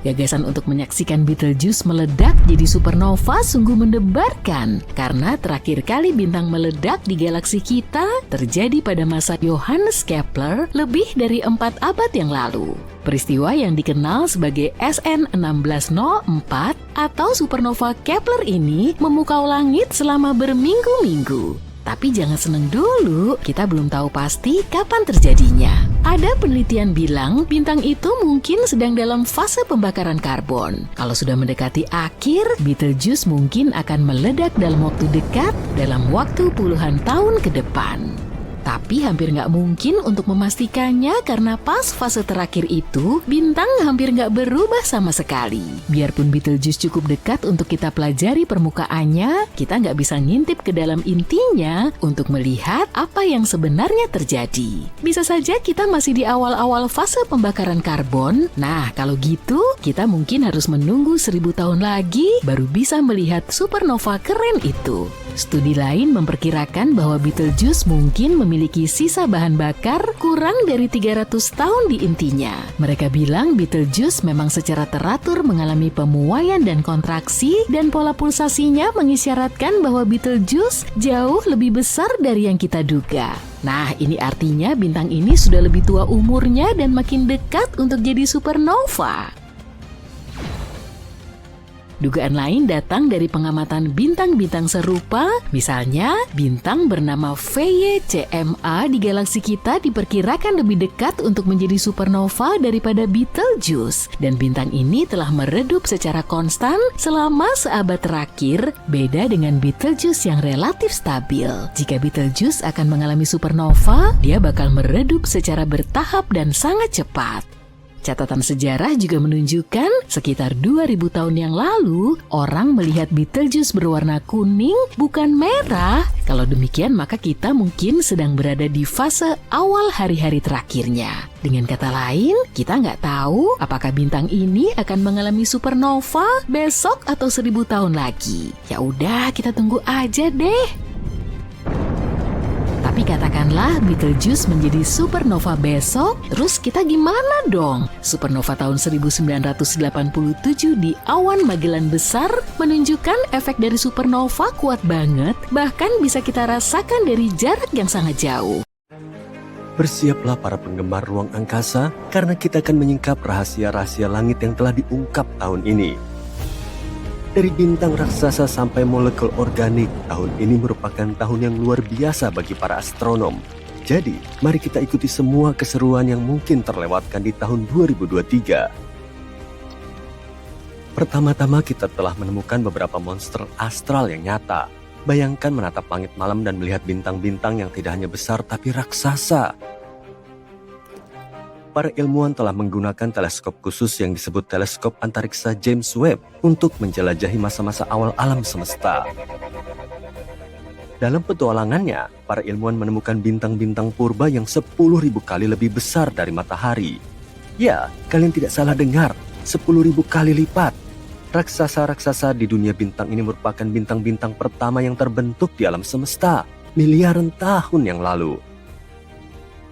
Gagasan untuk menyaksikan Betelgeuse meledak jadi supernova sungguh mendebarkan, karena terakhir kali bintang meledak di galaksi kita terjadi pada masa Johannes Kepler lebih dari 4 abad yang lalu. Peristiwa yang dikenal sebagai SN 1604 atau supernova Kepler ini memukau langit selama berminggu-minggu. Tapi jangan seneng dulu, kita belum tahu pasti kapan terjadinya. Ada penelitian bilang bintang itu mungkin sedang dalam fase pembakaran karbon. Kalau sudah mendekati akhir, Betelgeuse mungkin akan meledak dalam waktu dekat, dalam waktu puluhan tahun ke depan. Tapi hampir nggak mungkin untuk memastikannya karena pas fase terakhir itu, bintang hampir nggak berubah sama sekali. Biarpun Betelgeuse cukup dekat untuk kita pelajari permukaannya, kita nggak bisa ngintip ke dalam intinya untuk melihat apa yang sebenarnya terjadi. Bisa saja kita masih di awal-awal fase pembakaran karbon. Nah, kalau gitu, kita mungkin harus menunggu 1000 tahun lagi baru bisa melihat supernova keren itu. Studi lain memperkirakan bahwa Betelgeuse mungkin memiliki sisa bahan bakar kurang dari 300 tahun di intinya. Mereka bilang Betelgeuse memang secara teratur mengalami pemuaian dan kontraksi, dan pola pulsasinya mengisyaratkan bahwa Betelgeuse jauh lebih besar dari yang kita duga. Nah, ini artinya bintang ini sudah lebih tua umurnya dan makin dekat untuk jadi supernova. Dugaan lain datang dari pengamatan bintang-bintang serupa, misalnya bintang bernama VY-CMA di galaksi kita diperkirakan lebih dekat untuk menjadi supernova daripada Betelgeuse. Dan bintang ini telah meredup secara konstan selama seabad terakhir, beda dengan Betelgeuse yang relatif stabil. Jika Betelgeuse akan mengalami supernova, dia bakal meredup secara bertahap dan sangat cepat. Catatan sejarah juga menunjukkan sekitar 2000 tahun yang lalu, orang melihat Betelgeuse berwarna kuning bukan merah. Kalau demikian maka kita mungkin sedang berada di fase awal hari-hari terakhirnya. Dengan kata lain, kita nggak tahu apakah bintang ini akan mengalami supernova besok atau 1000 tahun lagi. Ya udah, kita tunggu aja deh. Tapi katakanlah Betelgeuse menjadi supernova besok, terus kita gimana dong? Supernova tahun 1987 di awan Magellan Besar menunjukkan efek dari supernova kuat banget, bahkan bisa kita rasakan dari jarak yang sangat jauh. Bersiaplah para penggemar ruang angkasa, karena kita akan menyingkap rahasia-rahasia langit yang telah diungkap tahun ini. Dari bintang raksasa sampai molekul organik, tahun ini merupakan tahun yang luar biasa bagi para astronom. Jadi, mari kita ikuti semua keseruan yang mungkin terlewatkan di tahun 2023. Pertama-tama kita telah menemukan beberapa monster astral yang nyata. Bayangkan menatap langit malam dan melihat bintang-bintang yang tidak hanya besar tapi raksasa. Para ilmuwan telah menggunakan teleskop khusus yang disebut teleskop antariksa James Webb untuk menjelajahi masa-masa awal alam semesta. Dalam petualangannya, para ilmuwan menemukan bintang-bintang purba yang 10.000 kali lebih besar dari matahari. Ya, kalian tidak salah dengar, 10.000 kali lipat. Raksasa-raksasa di dunia bintang ini merupakan bintang-bintang pertama yang terbentuk di alam semesta, miliaran tahun yang lalu.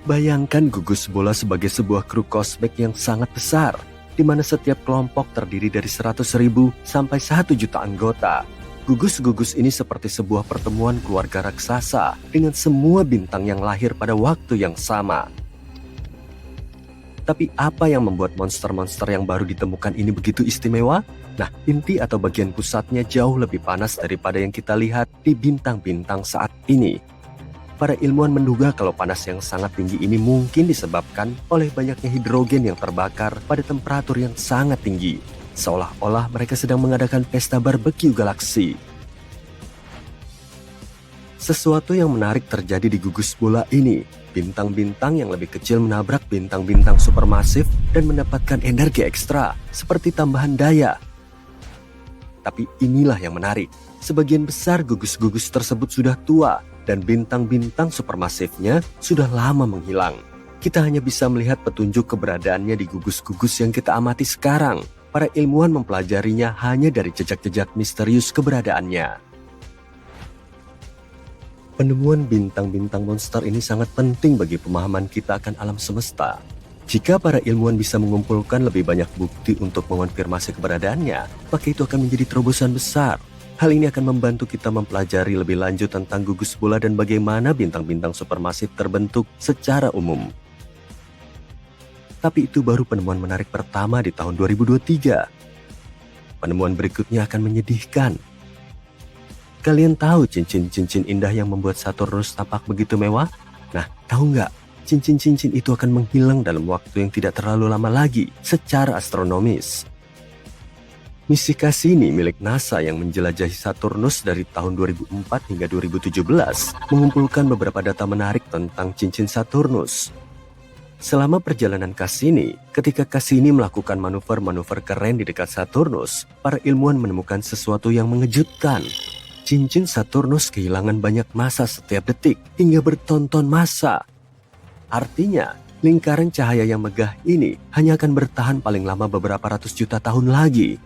Bayangkan gugus bola sebagai sebuah kru kosmik yang sangat besar, di mana setiap kelompok terdiri dari 100.000 sampai 1 juta anggota. Gugus-gugus ini seperti sebuah pertemuan keluarga raksasa dengan semua bintang yang lahir pada waktu yang sama. Tapi apa yang membuat monster-monster yang baru ditemukan ini begitu istimewa? Nah, inti atau bagian pusatnya jauh lebih panas daripada yang kita lihat di bintang-bintang saat ini. Para ilmuwan menduga kalau panas yang sangat tinggi ini mungkin disebabkan oleh banyaknya hidrogen yang terbakar pada temperatur yang sangat tinggi. Seolah-olah mereka sedang mengadakan pesta barbeque galaksi. Sesuatu yang menarik terjadi di gugus bola ini. Bintang-bintang yang lebih kecil menabrak bintang-bintang supermasif dan mendapatkan energi ekstra, seperti tambahan daya. Tapi inilah yang menarik. Sebagian besar gugus-gugus tersebut sudah tua, dan bintang-bintang supermasifnya sudah lama menghilang. Kita hanya bisa melihat petunjuk keberadaannya di gugus-gugus yang kita amati sekarang. Para ilmuwan mempelajarinya hanya dari jejak-jejak misterius keberadaannya. Penemuan bintang-bintang monster ini sangat penting bagi pemahaman kita akan alam semesta. Jika para ilmuwan bisa mengumpulkan lebih banyak bukti untuk mengonfirmasi keberadaannya, maka itu akan menjadi terobosan besar. Hal ini akan membantu kita mempelajari lebih lanjut tentang gugus bola dan bagaimana bintang-bintang supermasif terbentuk secara umum. Tapi itu baru penemuan menarik pertama di tahun 2023. Penemuan berikutnya akan menyedihkan. Kalian tahu cincin-cincin indah yang membuat Saturnus tampak begitu mewah? Nah, tahu nggak? Cincin-cincin itu akan menghilang dalam waktu yang tidak terlalu lama lagi secara astronomis. Misi Cassini milik NASA yang menjelajahi Saturnus dari tahun 2004 hingga 2017 mengumpulkan beberapa data menarik tentang cincin Saturnus. Selama perjalanan Cassini, ketika Cassini melakukan manuver-manuver keren di dekat Saturnus, para ilmuwan menemukan sesuatu yang mengejutkan. Cincin Saturnus kehilangan banyak massa setiap detik hingga bertonton massa. Artinya, lingkaran cahaya yang megah ini hanya akan bertahan paling lama beberapa ratus juta tahun lagi.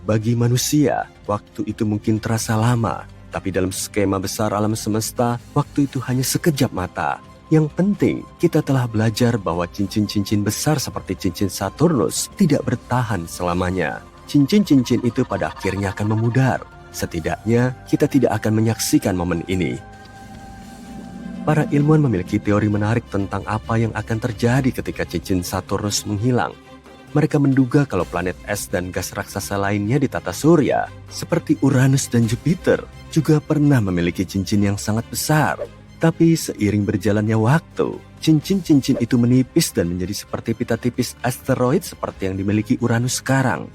Bagi manusia, waktu itu mungkin terasa lama, tapi dalam skema besar alam semesta, waktu itu hanya sekejap mata. Yang penting, kita telah belajar bahwa cincin-cincin besar seperti cincin Saturnus tidak bertahan selamanya. Cincin-cincin itu pada akhirnya akan memudar. Setidaknya, kita tidak akan menyaksikan momen ini. Para ilmuwan memiliki teori menarik tentang apa yang akan terjadi ketika cincin Saturnus menghilang. Mereka menduga kalau planet es dan gas raksasa lainnya di tata surya, seperti Uranus dan Jupiter, juga pernah memiliki cincin yang sangat besar. Tapi seiring berjalannya waktu, cincin-cincin itu menipis dan menjadi seperti pita tipis asteroid seperti yang dimiliki Uranus sekarang.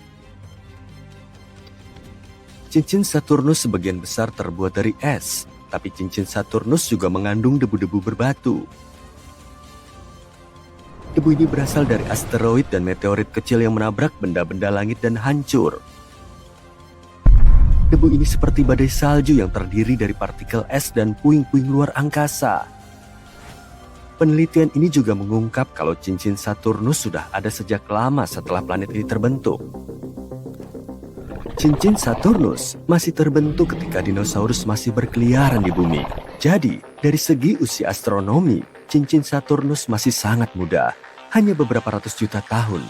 Cincin Saturnus sebagian besar terbuat dari es, tapi cincin Saturnus juga mengandung debu-debu berbatu. Debu ini berasal dari asteroid dan meteorit kecil yang menabrak benda-benda langit dan hancur. Debu ini seperti badai salju yang terdiri dari partikel es dan puing-puing luar angkasa. Penelitian ini juga mengungkap kalau cincin Saturnus sudah ada sejak lama setelah planet ini terbentuk. Cincin Saturnus masih terbentuk ketika dinosaurus masih berkeliaran di bumi. Jadi, dari segi usia astronomi, cincin Saturnus masih sangat muda, hanya beberapa ratus juta tahun.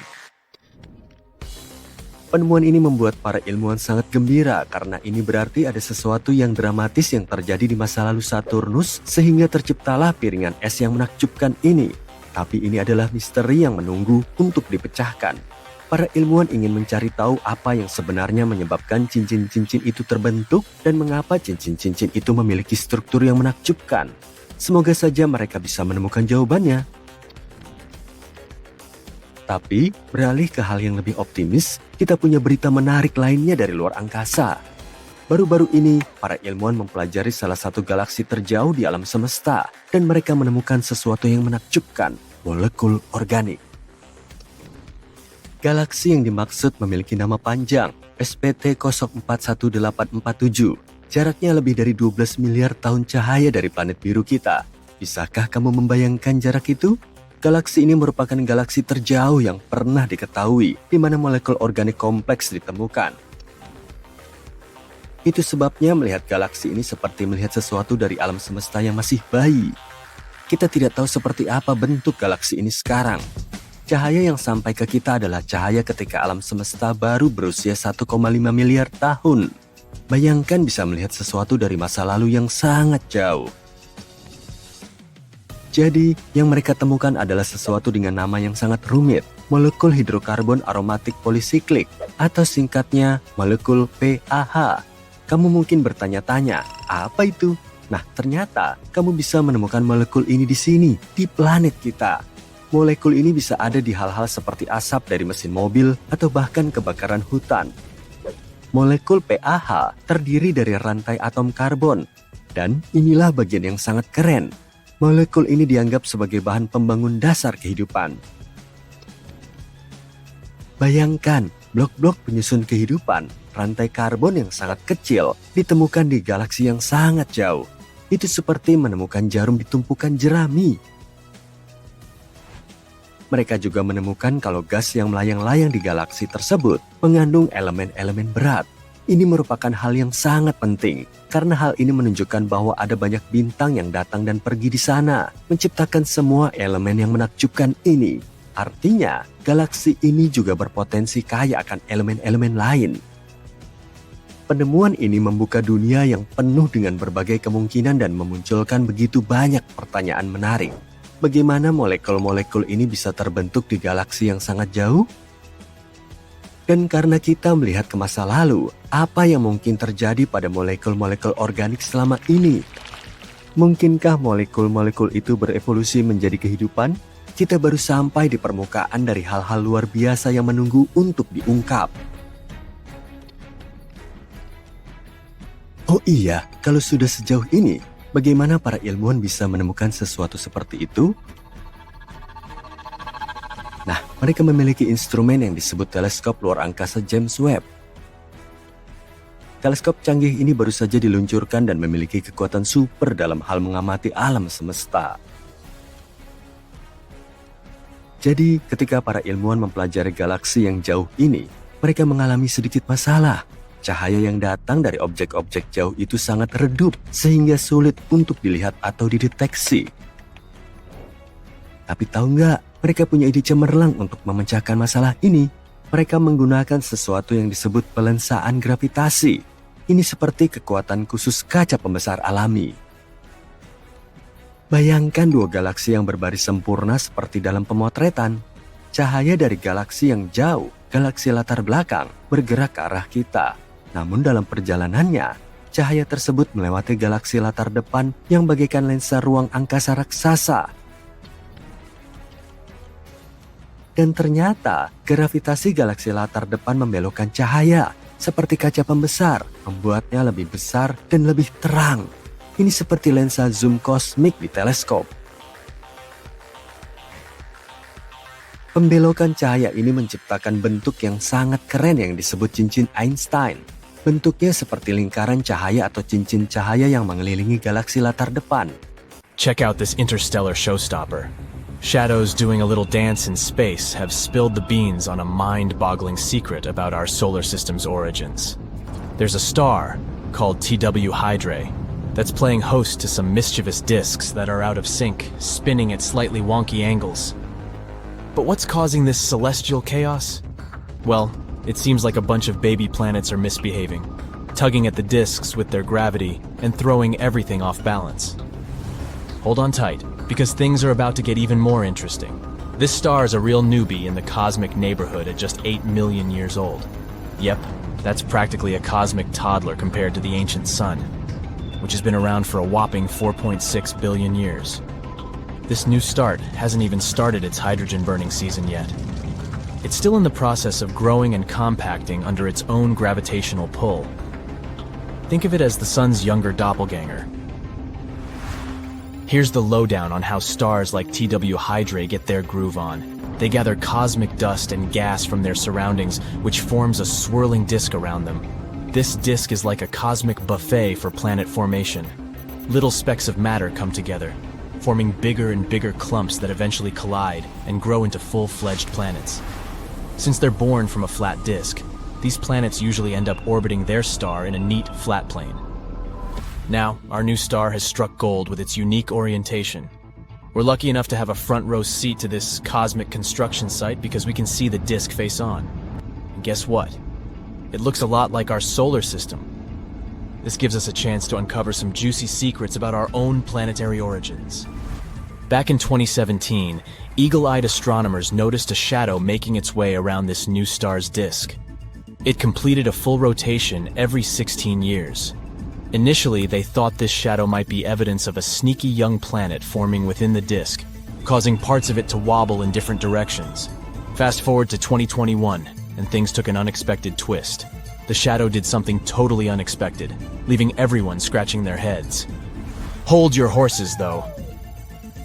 Penemuan ini membuat para ilmuwan sangat gembira karena ini berarti ada sesuatu yang dramatis yang terjadi di masa lalu Saturnus sehingga terciptalah piringan es yang menakjubkan ini. Tapi ini adalah misteri yang menunggu untuk dipecahkan. Para ilmuwan ingin mencari tahu apa yang sebenarnya menyebabkan cincin-cincin itu terbentuk dan mengapa cincin-cincin itu memiliki struktur yang menakjubkan. Semoga saja mereka bisa menemukan jawabannya. Tapi, beralih ke hal yang lebih optimis, kita punya berita menarik lainnya dari luar angkasa. Baru-baru ini, para ilmuwan mempelajari salah satu galaksi terjauh di alam semesta, dan mereka menemukan sesuatu yang menakjubkan, molekul organik. Galaksi yang dimaksud memiliki nama panjang, SPT 041847. Jaraknya lebih dari 12 miliar tahun cahaya dari planet biru kita. Bisakah kamu membayangkan jarak itu? Galaksi ini merupakan galaksi terjauh yang pernah diketahui, di mana molekul organik kompleks ditemukan. Itu sebabnya melihat galaksi ini seperti melihat sesuatu dari alam semesta yang masih bayi. Kita tidak tahu seperti apa bentuk galaksi ini sekarang. Cahaya yang sampai ke kita adalah cahaya ketika alam semesta baru berusia 1,5 miliar tahun. Bayangkan bisa melihat sesuatu dari masa lalu yang sangat jauh. Jadi, yang mereka temukan adalah sesuatu dengan nama yang sangat rumit, molekul hidrokarbon aromatik polisiklik, atau singkatnya molekul PAH. Kamu mungkin bertanya-tanya, apa itu? Nah, ternyata kamu bisa menemukan molekul ini di sini, di planet kita. Molekul ini bisa ada di hal-hal seperti asap dari mesin mobil atau bahkan kebakaran hutan. Molekul PAH terdiri dari rantai atom karbon. Dan inilah bagian yang sangat keren. Molekul ini dianggap sebagai bahan pembangun dasar kehidupan. Bayangkan, blok-blok penyusun kehidupan, rantai karbon yang sangat kecil, ditemukan di galaksi yang sangat jauh. Itu seperti menemukan jarum di tumpukan jerami. Mereka juga menemukan kalau gas yang melayang-layang di galaksi tersebut mengandung elemen-elemen berat. Ini merupakan hal yang sangat penting, karena hal ini menunjukkan bahwa ada banyak bintang yang datang dan pergi di sana, menciptakan semua elemen yang menakjubkan ini. Artinya, galaksi ini juga berpotensi kaya akan elemen-elemen lain. Penemuan ini membuka dunia yang penuh dengan berbagai kemungkinan dan memunculkan begitu banyak pertanyaan menarik. Bagaimana molekul-molekul ini bisa terbentuk di galaksi yang sangat jauh? Dan karena kita melihat ke masa lalu, apa yang mungkin terjadi pada molekul-molekul organik selama ini? Mungkinkah molekul-molekul itu berevolusi menjadi kehidupan? kita baru sampai di permukaan dari hal-hal luar biasa yang menunggu untuk diungkap. Oh iya, kalau sudah sejauh ini, bagaimana para ilmuwan bisa menemukan sesuatu seperti itu? Nah, mereka memiliki instrumen yang disebut teleskop luar angkasa James Webb. Teleskop canggih ini baru saja diluncurkan dan memiliki kekuatan super dalam hal mengamati alam semesta. Jadi, ketika para ilmuwan mempelajari galaksi yang jauh ini, mereka mengalami sedikit masalah. Cahaya yang datang dari objek-objek jauh itu sangat redup, sehingga sulit untuk dilihat atau dideteksi. Tapi tahu nggak, mereka punya ide cemerlang untuk memecahkan masalah ini. Mereka menggunakan sesuatu yang disebut pelensaan gravitasi. Ini seperti kekuatan khusus kaca pembesar alami. Bayangkan dua galaksi yang berbaris sempurna seperti dalam pemotretan. Cahaya dari galaksi yang jauh, galaksi latar belakang, bergerak ke arah kita. Namun dalam perjalanannya, cahaya tersebut melewati galaksi latar depan yang bagaikan lensa ruang angkasa raksasa. Dan ternyata, gravitasi galaksi latar depan membelokkan cahaya, seperti kaca pembesar, membuatnya lebih besar dan lebih terang. Ini seperti lensa zoom kosmik di teleskop. Pembelokan cahaya ini menciptakan bentuk yang sangat keren yang disebut cincin Einstein. Bentuknya seperti lingkaran cahaya atau cincin cahaya yang mengelilingi galaksi latar depan. Check out this interstellar showstopper. Shadows doing a little dance in space have spilled the beans on a mind-boggling secret about our solar system's origins. There's a star called TW Hydrae that's playing host to some mischievous disks that are out of sync, spinning at slightly wonky angles. But what's causing this celestial chaos? Well, it seems like a bunch of baby planets are misbehaving, tugging at the disks with their gravity and throwing everything off balance. Hold on tight, because things are about to get even more interesting. This star is a real newbie in the cosmic neighborhood at just 8 million years old. Yep, that's practically a cosmic toddler compared to the ancient sun, which has been around for a whopping 4.6 billion years. This new start hasn't even started its hydrogen-burning season yet. It's still in the process of growing and compacting under its own gravitational pull. Think of it as the sun's younger doppelganger. Here's the lowdown on how stars like TW Hydrae get their groove on. They gather cosmic dust and gas from their surroundings, which forms a swirling disk around them. This disk is like a cosmic buffet for planet formation. Little specks of matter come together, forming bigger and bigger clumps that eventually collide and grow into full-fledged planets. Since they're born from a flat disk, these planets usually end up orbiting their star in a neat, flat plane. Now, our new star has struck gold with its unique orientation. We're lucky enough to have a front row seat to this cosmic construction site because we can see the disk face on. And guess what? It looks a lot like our solar system. This gives us a chance to uncover some juicy secrets about our own planetary origins. Back in 2017, eagle-eyed astronomers noticed a shadow making its way around this new star's disk. It completed a full rotation every 16 years. Initially, they thought this shadow might be evidence of a sneaky young planet forming within the disk, causing parts of it to wobble in different directions. Fast forward to 2021, and things took an unexpected twist. The shadow did something totally unexpected, leaving everyone scratching their heads. Hold your horses, though.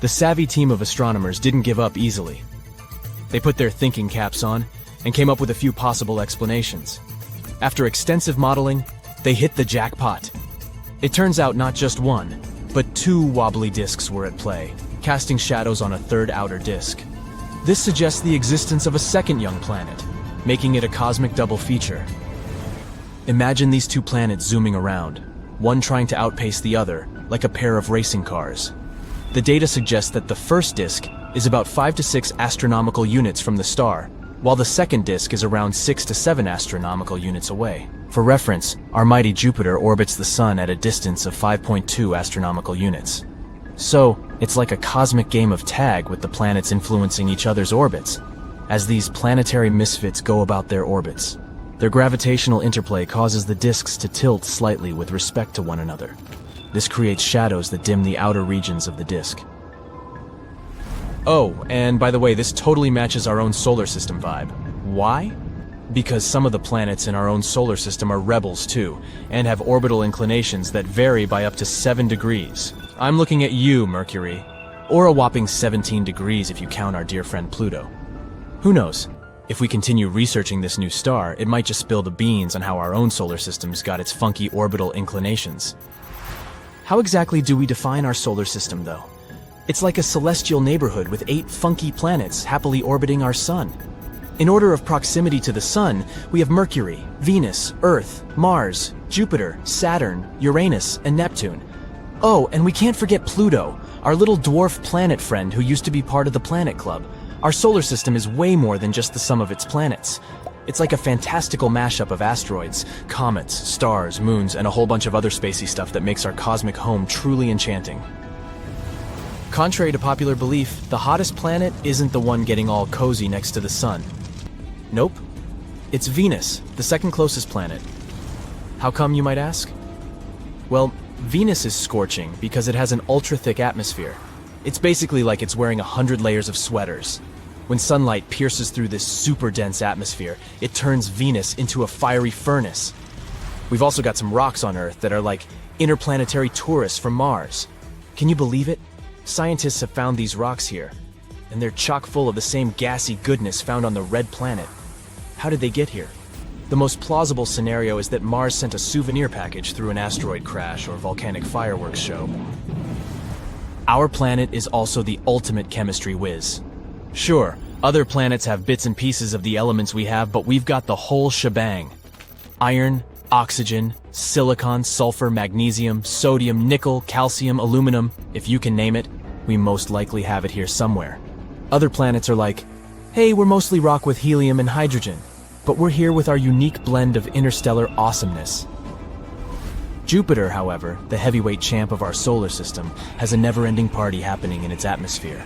The savvy team of astronomers didn't give up easily. They put their thinking caps on and came up with a few possible explanations. After extensive modeling, they hit the jackpot. It turns out not just one, but two wobbly disks were at play, casting shadows on a third outer disk. This suggests the existence of a second young planet, making it a cosmic double feature. Imagine these two planets zooming around, one trying to outpace the other, like a pair of racing cars. The data suggests that the first disk is about 5 to 6 astronomical units from the star, while the second disk is around 6 to 7 astronomical units away. For reference, our mighty Jupiter orbits the Sun at a distance of 5.2 astronomical units. So, it's like a cosmic game of tag with the planets influencing each other's orbits. As these planetary misfits go about their orbits, their gravitational interplay causes the disks to tilt slightly with respect to one another. This creates shadows that dim the outer regions of the disk. Oh, and by the way, this totally matches our own solar system vibe. Why? Because some of the planets in our own solar system are rebels too, and have orbital inclinations that vary by up to 7 degrees. I'm looking at you, Mercury. Or a whopping 17 degrees if you count our dear friend Pluto. Who knows? If we continue researching this new star, it might just spill the beans on how our own solar system's got its funky orbital inclinations. How exactly do we define our solar system, though? It's like a celestial neighborhood with 8 funky planets happily orbiting our sun. In order of proximity to the sun, we have Mercury, Venus, Earth, Mars, Jupiter, Saturn, Uranus, and Neptune. Oh, and we can't forget Pluto, our little dwarf planet friend who used to be part of the Planet Club. Our solar system is way more than just the sum of its planets. It's like a fantastical mashup of asteroids, comets, stars, moons, and a whole bunch of other spacey stuff that makes our cosmic home truly enchanting. Contrary to popular belief, the hottest planet isn't the one getting all cozy next to the sun. Nope. It's Venus, the second closest planet. How come, you might ask? Well, Venus is scorching because it has an ultra-thick atmosphere. It's basically like it's wearing 100 layers of sweaters. When sunlight pierces through this super dense atmosphere, it turns Venus into a fiery furnace. We've also got some rocks on Earth that are like interplanetary tourists from Mars. Can you believe it? Scientists have found these rocks here, and they're chock full of the same gassy goodness found on the red planet. How did they get here? The most plausible scenario is that Mars sent a souvenir package through an asteroid crash or volcanic fireworks show. Our planet is also the ultimate chemistry whiz. Sure, other planets have bits and pieces of the elements we have, but we've got the whole shebang. Iron, oxygen, silicon, sulfur, magnesium, sodium, nickel, calcium, aluminum, if you can name it, we most likely have it here somewhere. Other planets are like, hey, we're mostly rock with helium and hydrogen, but we're here with our unique blend of interstellar awesomeness. Jupiter, however, the heavyweight champ of our solar system, has a never-ending party happening in its atmosphere.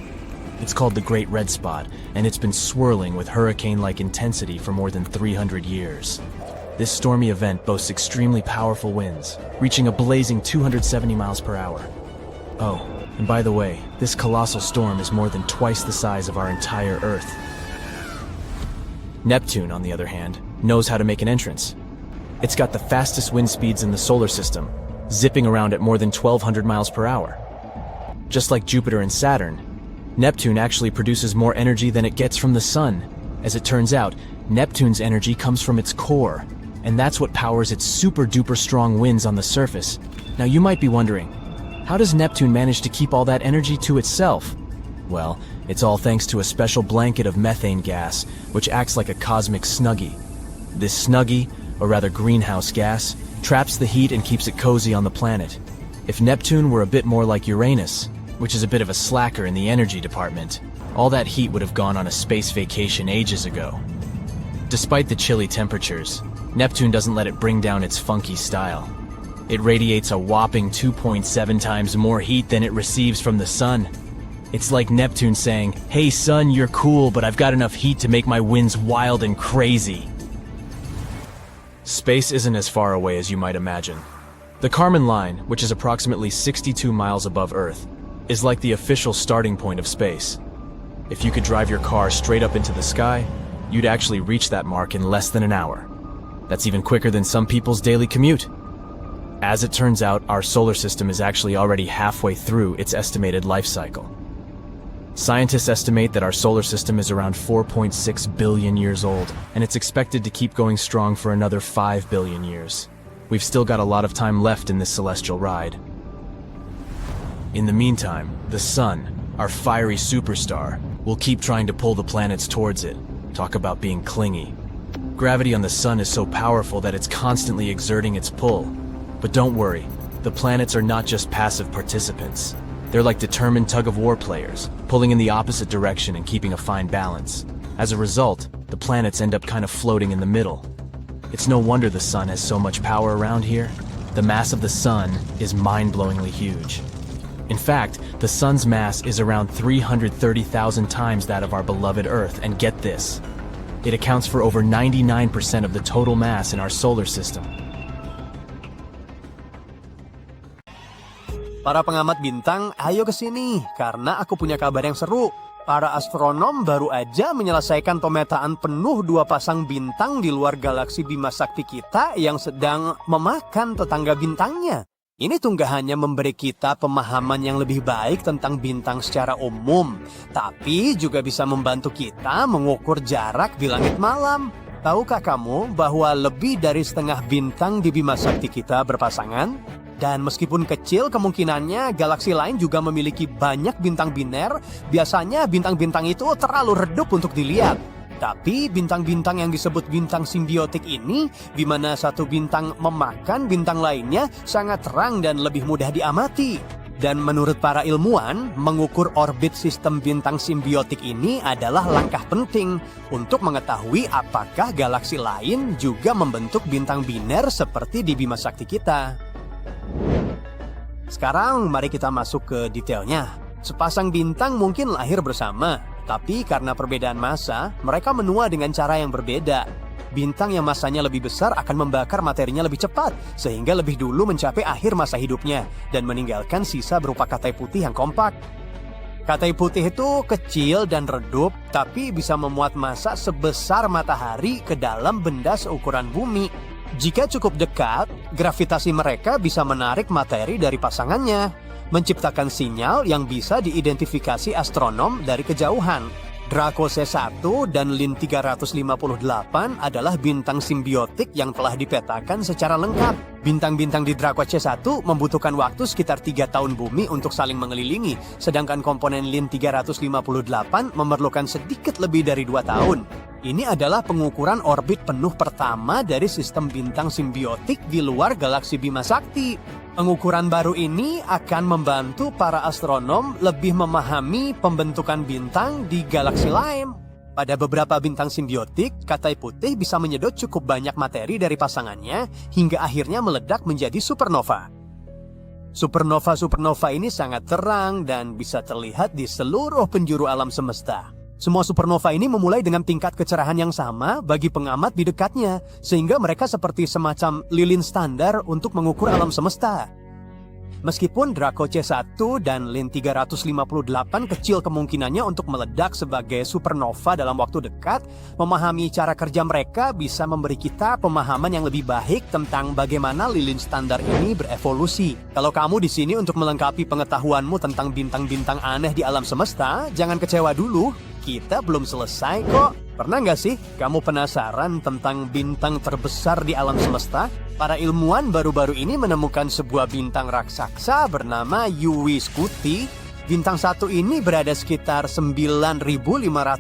It's called the Great Red Spot, and it's been swirling with hurricane-like intensity for more than 300 years. This stormy event boasts extremely powerful winds, reaching a blazing 270 miles per hour. Oh, and by the way, this colossal storm is more than twice the size of our entire Earth. Neptune, on the other hand, knows how to make an entrance. It's got the fastest wind speeds in the solar system, zipping around at more than 1,200 miles per hour. Just like Jupiter and Saturn, Neptune actually produces more energy than it gets from the sun. As it turns out, Neptune's energy comes from its core, and that's what powers its super-duper strong winds on the surface. Now you might be wondering, how does Neptune manage to keep all that energy to itself? Well, it's all thanks to a special blanket of methane gas, which acts like a cosmic snuggie. This snuggie, or rather greenhouse gas, traps the heat and keeps it cozy on the planet. If Neptune were a bit more like Uranus, which is a bit of a slacker in the energy department, all that heat would have gone on a space vacation ages ago. Despite the chilly temperatures, Neptune doesn't let it bring down its funky style. It radiates a whopping 2.7 times more heat than it receives from the sun. It's like Neptune saying, hey sun, you're cool, but I've got enough heat to make my winds wild and crazy. Space isn't as far away as you might imagine. The Kármán line, which is approximately 62 miles above Earth, is like the official starting point of space. If you could drive your car straight up into the sky, you'd actually reach that mark in less than an hour. That's even quicker than some people's daily commute. As it turns out, our solar system is actually already halfway through its estimated life cycle. Scientists estimate that our solar system is around 4.6 billion years old, and it's expected to keep going strong for another 5 billion years. We've still got a lot of time left in this celestial ride. In the meantime, the sun, our fiery superstar, will keep trying to pull the planets towards it. Talk about being clingy. Gravity on the sun is so powerful that it's constantly exerting its pull. But don't worry, the planets are not just passive participants. They're like determined tug-of-war players, pulling in the opposite direction and keeping a fine balance. As a result, the planets end up kind of floating in the middle. It's no wonder the sun has so much power around here. The mass of the sun is mind-blowingly huge. In fact, the sun's mass is around 330,000 times that of our beloved Earth, and get this, it accounts for over 99% of the total mass in our solar system. Para pengamat bintang, ayo ke sini karena aku punya kabar yang seru. Para astronom baru aja menyelesaikan pemetaan penuh 2 pasang bintang di luar galaksi Bima Sakti kita yang sedang memakan tetangga bintangnya. Ini tuh nggak hanya memberi kita pemahaman yang lebih baik tentang bintang secara umum, tapi juga bisa membantu kita mengukur jarak di langit malam. Tahukah kamu bahwa lebih dari setengah bintang di Bima Sakti kita berpasangan? Dan meskipun kecil kemungkinannya galaksi lain juga memiliki banyak bintang biner, biasanya bintang-bintang itu terlalu redup untuk dilihat. Tapi bintang-bintang yang disebut bintang simbiotik ini, di mana satu bintang memakan bintang lainnya, sangat terang dan lebih mudah diamati. Dan menurut para ilmuwan, mengukur orbit sistem bintang simbiotik ini adalah langkah penting untuk mengetahui apakah galaksi lain juga membentuk bintang biner seperti di Bima Sakti kita. Sekarang mari kita masuk ke detailnya. Sepasang bintang mungkin lahir bersama, tapi karena perbedaan massa, mereka menua dengan cara yang berbeda. Bintang yang massanya lebih besar akan membakar materinya lebih cepat, sehingga lebih dulu mencapai akhir masa hidupnya, dan meninggalkan sisa berupa katai putih yang kompak. Katai putih itu kecil dan redup, tapi bisa memuat massa sebesar matahari ke dalam benda seukuran bumi. Jika cukup dekat, gravitasi mereka bisa menarik materi dari pasangannya, menciptakan sinyal yang bisa diidentifikasi astronom dari kejauhan. Draco C1 dan Lin 358 adalah bintang simbiotik yang telah dipetakan secara lengkap. Bintang-bintang di Draco C1 membutuhkan waktu sekitar 3 tahun bumi untuk saling mengelilingi, sedangkan komponen Lin 358 memerlukan sedikit lebih dari 2 tahun. Ini adalah pengukuran orbit penuh pertama dari sistem bintang simbiotik di luar galaksi Bima Sakti. Pengukuran baru ini akan membantu para astronom lebih memahami pembentukan bintang di galaksi lain. Pada beberapa bintang simbiotik, katai putih bisa menyedot cukup banyak materi dari pasangannya hingga akhirnya meledak menjadi supernova. Supernova-supernova ini sangat terang dan bisa terlihat di seluruh penjuru alam semesta. Semua supernova ini memulai dengan tingkat kecerahan yang sama bagi pengamat di dekatnya, sehingga mereka seperti semacam lilin standar untuk mengukur alam semesta. Meskipun Draco C1 dan Lin 358 kecil kemungkinannya untuk meledak sebagai supernova dalam waktu dekat, memahami cara kerja mereka bisa memberi kita pemahaman yang lebih baik tentang bagaimana lilin standar ini berevolusi. Kalau kamu di sini untuk melengkapi pengetahuanmu tentang bintang-bintang aneh di alam semesta, jangan kecewa dulu. Kita belum selesai kok. Pernah nggak sih kamu penasaran tentang bintang terbesar di alam semesta? Para ilmuwan baru-baru ini menemukan sebuah bintang raksasa bernama Yui Scuti. Bintang satu ini berada sekitar 9.500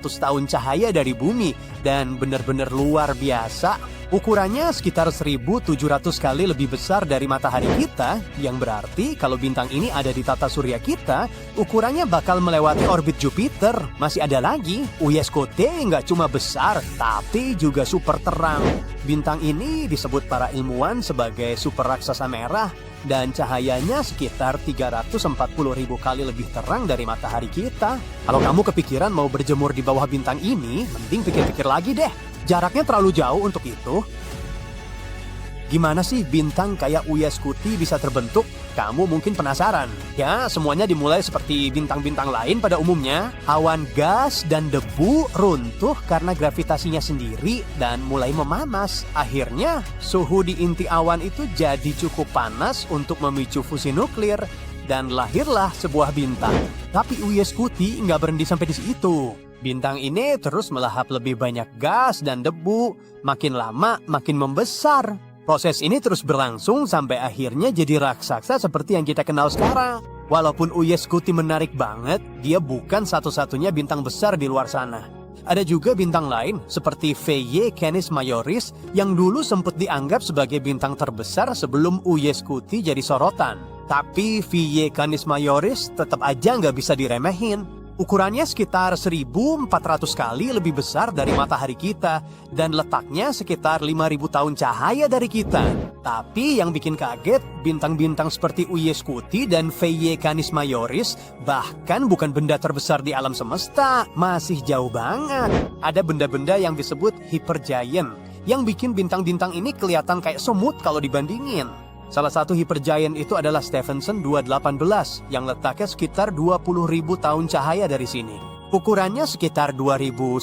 tahun cahaya dari bumi dan benar-benar luar biasa. Ukurannya sekitar 1.700 kali lebih besar dari matahari kita, yang berarti kalau bintang ini ada di tata surya kita, ukurannya bakal melewati orbit Jupiter. Masih ada lagi, Uyaskote nggak cuma besar, tapi juga super terang. Bintang ini disebut para ilmuwan sebagai super raksasa merah, dan cahayanya sekitar 340.000 kali lebih terang dari matahari kita. Kalau kamu kepikiran mau berjemur di bawah bintang ini, mending pikir-pikir lagi deh. Jaraknya terlalu jauh untuk itu. Gimana sih bintang kayak Uyaskote bisa terbentuk? Kamu mungkin penasaran. Ya, semuanya dimulai seperti bintang-bintang lain pada umumnya. Awan gas dan debu runtuh karena gravitasinya sendiri dan mulai memanas. Akhirnya, suhu di inti awan itu jadi cukup panas untuk memicu fusi nuklir. Dan lahirlah sebuah bintang. Tapi Uyaskote nggak berhenti sampai di situ. Bintang ini terus melahap lebih banyak gas dan debu, makin lama makin membesar. Proses ini terus berlangsung sampai akhirnya jadi raksasa seperti yang kita kenal sekarang. Walaupun Uyaskote menarik banget, dia bukan satu-satunya bintang besar di luar sana. Ada juga bintang lain seperti VY Canis Majoris yang dulu sempat dianggap sebagai bintang terbesar sebelum Uyaskote jadi sorotan. Tapi VY Canis Majoris tetap aja nggak bisa diremehin. Ukurannya sekitar 1.400 kali lebih besar dari matahari kita dan letaknya sekitar 5.000 tahun cahaya dari kita. Tapi yang bikin kaget, bintang-bintang seperti Uyaskote dan VY Canis Majoris bahkan bukan benda terbesar di alam semesta, masih jauh banget. Ada benda-benda yang disebut hypergiant yang bikin bintang-bintang ini kelihatan kayak semut kalau dibandingin. Salah satu hypergiant itu adalah Stephenson 218 yang letaknya sekitar 20.000 tahun cahaya dari sini. Ukurannya sekitar 2150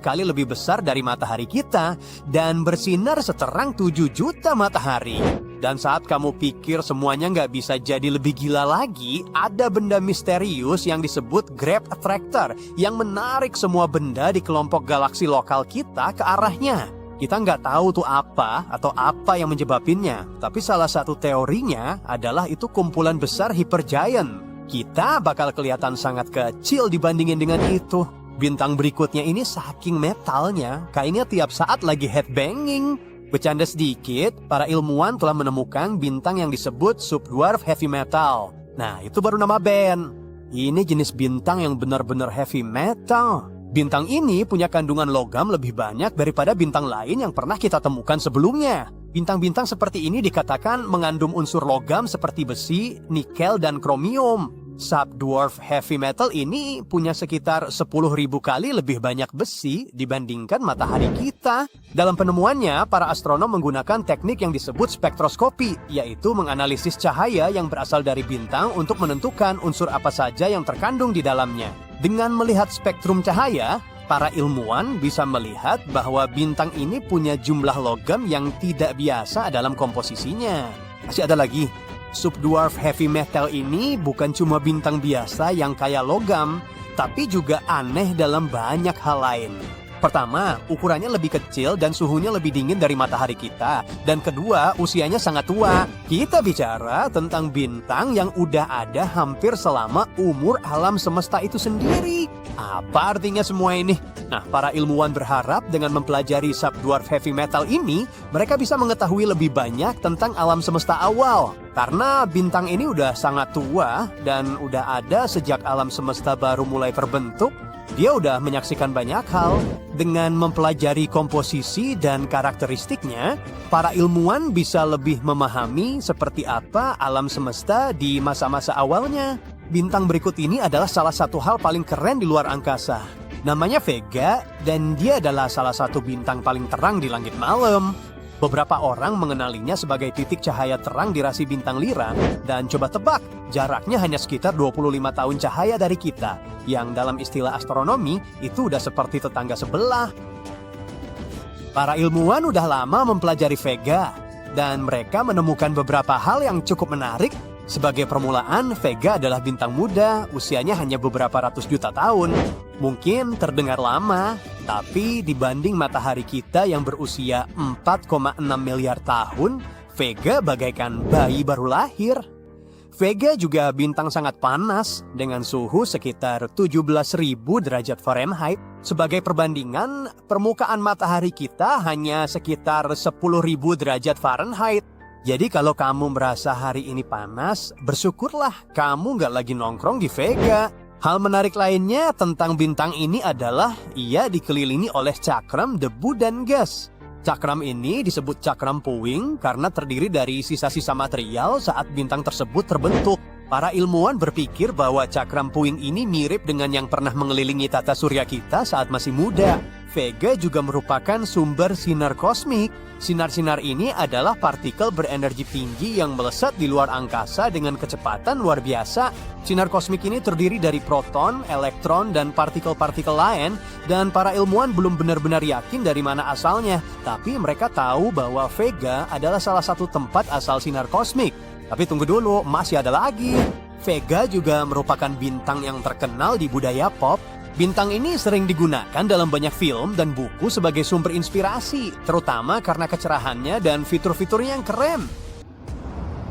kali lebih besar dari matahari kita dan bersinar seterang 7 juta matahari. Dan saat kamu pikir semuanya nggak bisa jadi lebih gila lagi, ada benda misterius yang disebut Great Attractor yang menarik semua benda di kelompok galaksi lokal kita ke arahnya. Kita nggak tahu tuh apa atau apa yang menyebabkannya, tapi salah satu teorinya adalah itu kumpulan besar hypergiant. Kita bakal kelihatan sangat kecil dibandingin dengan itu. Bintang berikutnya ini saking metalnya, kayaknya tiap saat lagi headbanging. Bercanda sedikit, para ilmuwan telah menemukan bintang yang disebut subdwarf heavy metal. Nah, itu baru nama band. Ini jenis bintang yang benar-benar heavy metal. Bintang ini punya kandungan logam lebih banyak daripada bintang lain yang pernah kita temukan sebelumnya. Bintang-bintang seperti ini dikatakan mengandung unsur logam seperti besi, nikel, dan kromium. Subdwarf heavy metal ini punya sekitar 10.000 kali lebih banyak besi dibandingkan matahari kita. Dalam penemuannya, para astronom menggunakan teknik yang disebut spektroskopi, yaitu menganalisis cahaya yang berasal dari bintang untuk menentukan unsur apa saja yang terkandung di dalamnya. Dengan melihat spektrum cahaya, para ilmuwan bisa melihat bahwa bintang ini punya jumlah logam yang tidak biasa dalam komposisinya. Masih ada lagi. Subdwarf heavy metal ini bukan cuma bintang biasa yang kaya logam, tapi juga aneh dalam banyak hal lain. Pertama, ukurannya lebih kecil dan suhunya lebih dingin dari matahari kita. Dan kedua, usianya sangat tua. Kita bicara tentang bintang yang udah ada hampir selama umur alam semesta itu sendiri. Apa artinya semua ini? Nah, para ilmuwan berharap dengan mempelajari subdwarf heavy metal ini, mereka bisa mengetahui lebih banyak tentang alam semesta awal. Karena bintang ini udah sangat tua dan udah ada sejak alam semesta baru mulai terbentuk, dia udah menyaksikan banyak hal. Dengan mempelajari komposisi dan karakteristiknya, para ilmuwan bisa lebih memahami seperti apa alam semesta di masa-masa awalnya. Bintang berikut ini adalah salah satu hal paling keren di luar angkasa. Namanya Vega, dan dia adalah salah satu bintang paling terang di langit malam. Beberapa orang mengenalinya sebagai titik cahaya terang di rasi bintang Lyra, dan coba tebak, jaraknya hanya sekitar 25 tahun cahaya dari kita, yang dalam istilah astronomi itu udah seperti tetangga sebelah. Para ilmuwan udah lama mempelajari Vega, dan mereka menemukan beberapa hal yang cukup menarik. Sebagai permulaan, Vega adalah bintang muda, usianya hanya beberapa ratus juta tahun. Mungkin terdengar lama, tapi dibanding matahari kita yang berusia 4,6 miliar tahun, Vega bagaikan bayi baru lahir. Vega juga bintang sangat panas dengan suhu sekitar 17.000 derajat Fahrenheit. Sebagai perbandingan, permukaan matahari kita hanya sekitar 10.000 derajat Fahrenheit. Jadi kalau kamu merasa hari ini panas, bersyukurlah kamu nggak lagi nongkrong di Vega. Hal menarik lainnya tentang bintang ini adalah ia dikelilingi oleh cakram debu dan gas. Cakram ini disebut cakram puing karena terdiri dari sisa-sisa material saat bintang tersebut terbentuk. Para ilmuwan berpikir bahwa cakram puing ini mirip dengan yang pernah mengelilingi tata surya kita saat masih muda. Vega juga merupakan sumber sinar kosmik. Sinar-sinar ini adalah partikel berenergi tinggi yang melesat di luar angkasa dengan kecepatan luar biasa. Sinar kosmik ini terdiri dari proton, elektron, dan partikel-partikel lain, dan para ilmuwan belum benar-benar yakin dari mana asalnya. Tapi mereka tahu bahwa Vega adalah salah satu tempat asal sinar kosmik. Tapi tunggu dulu, masih ada lagi. Vega juga merupakan bintang yang terkenal di budaya pop. Bintang ini sering digunakan dalam banyak film dan buku sebagai sumber inspirasi, terutama karena kecerahannya dan fitur-fiturnya yang keren.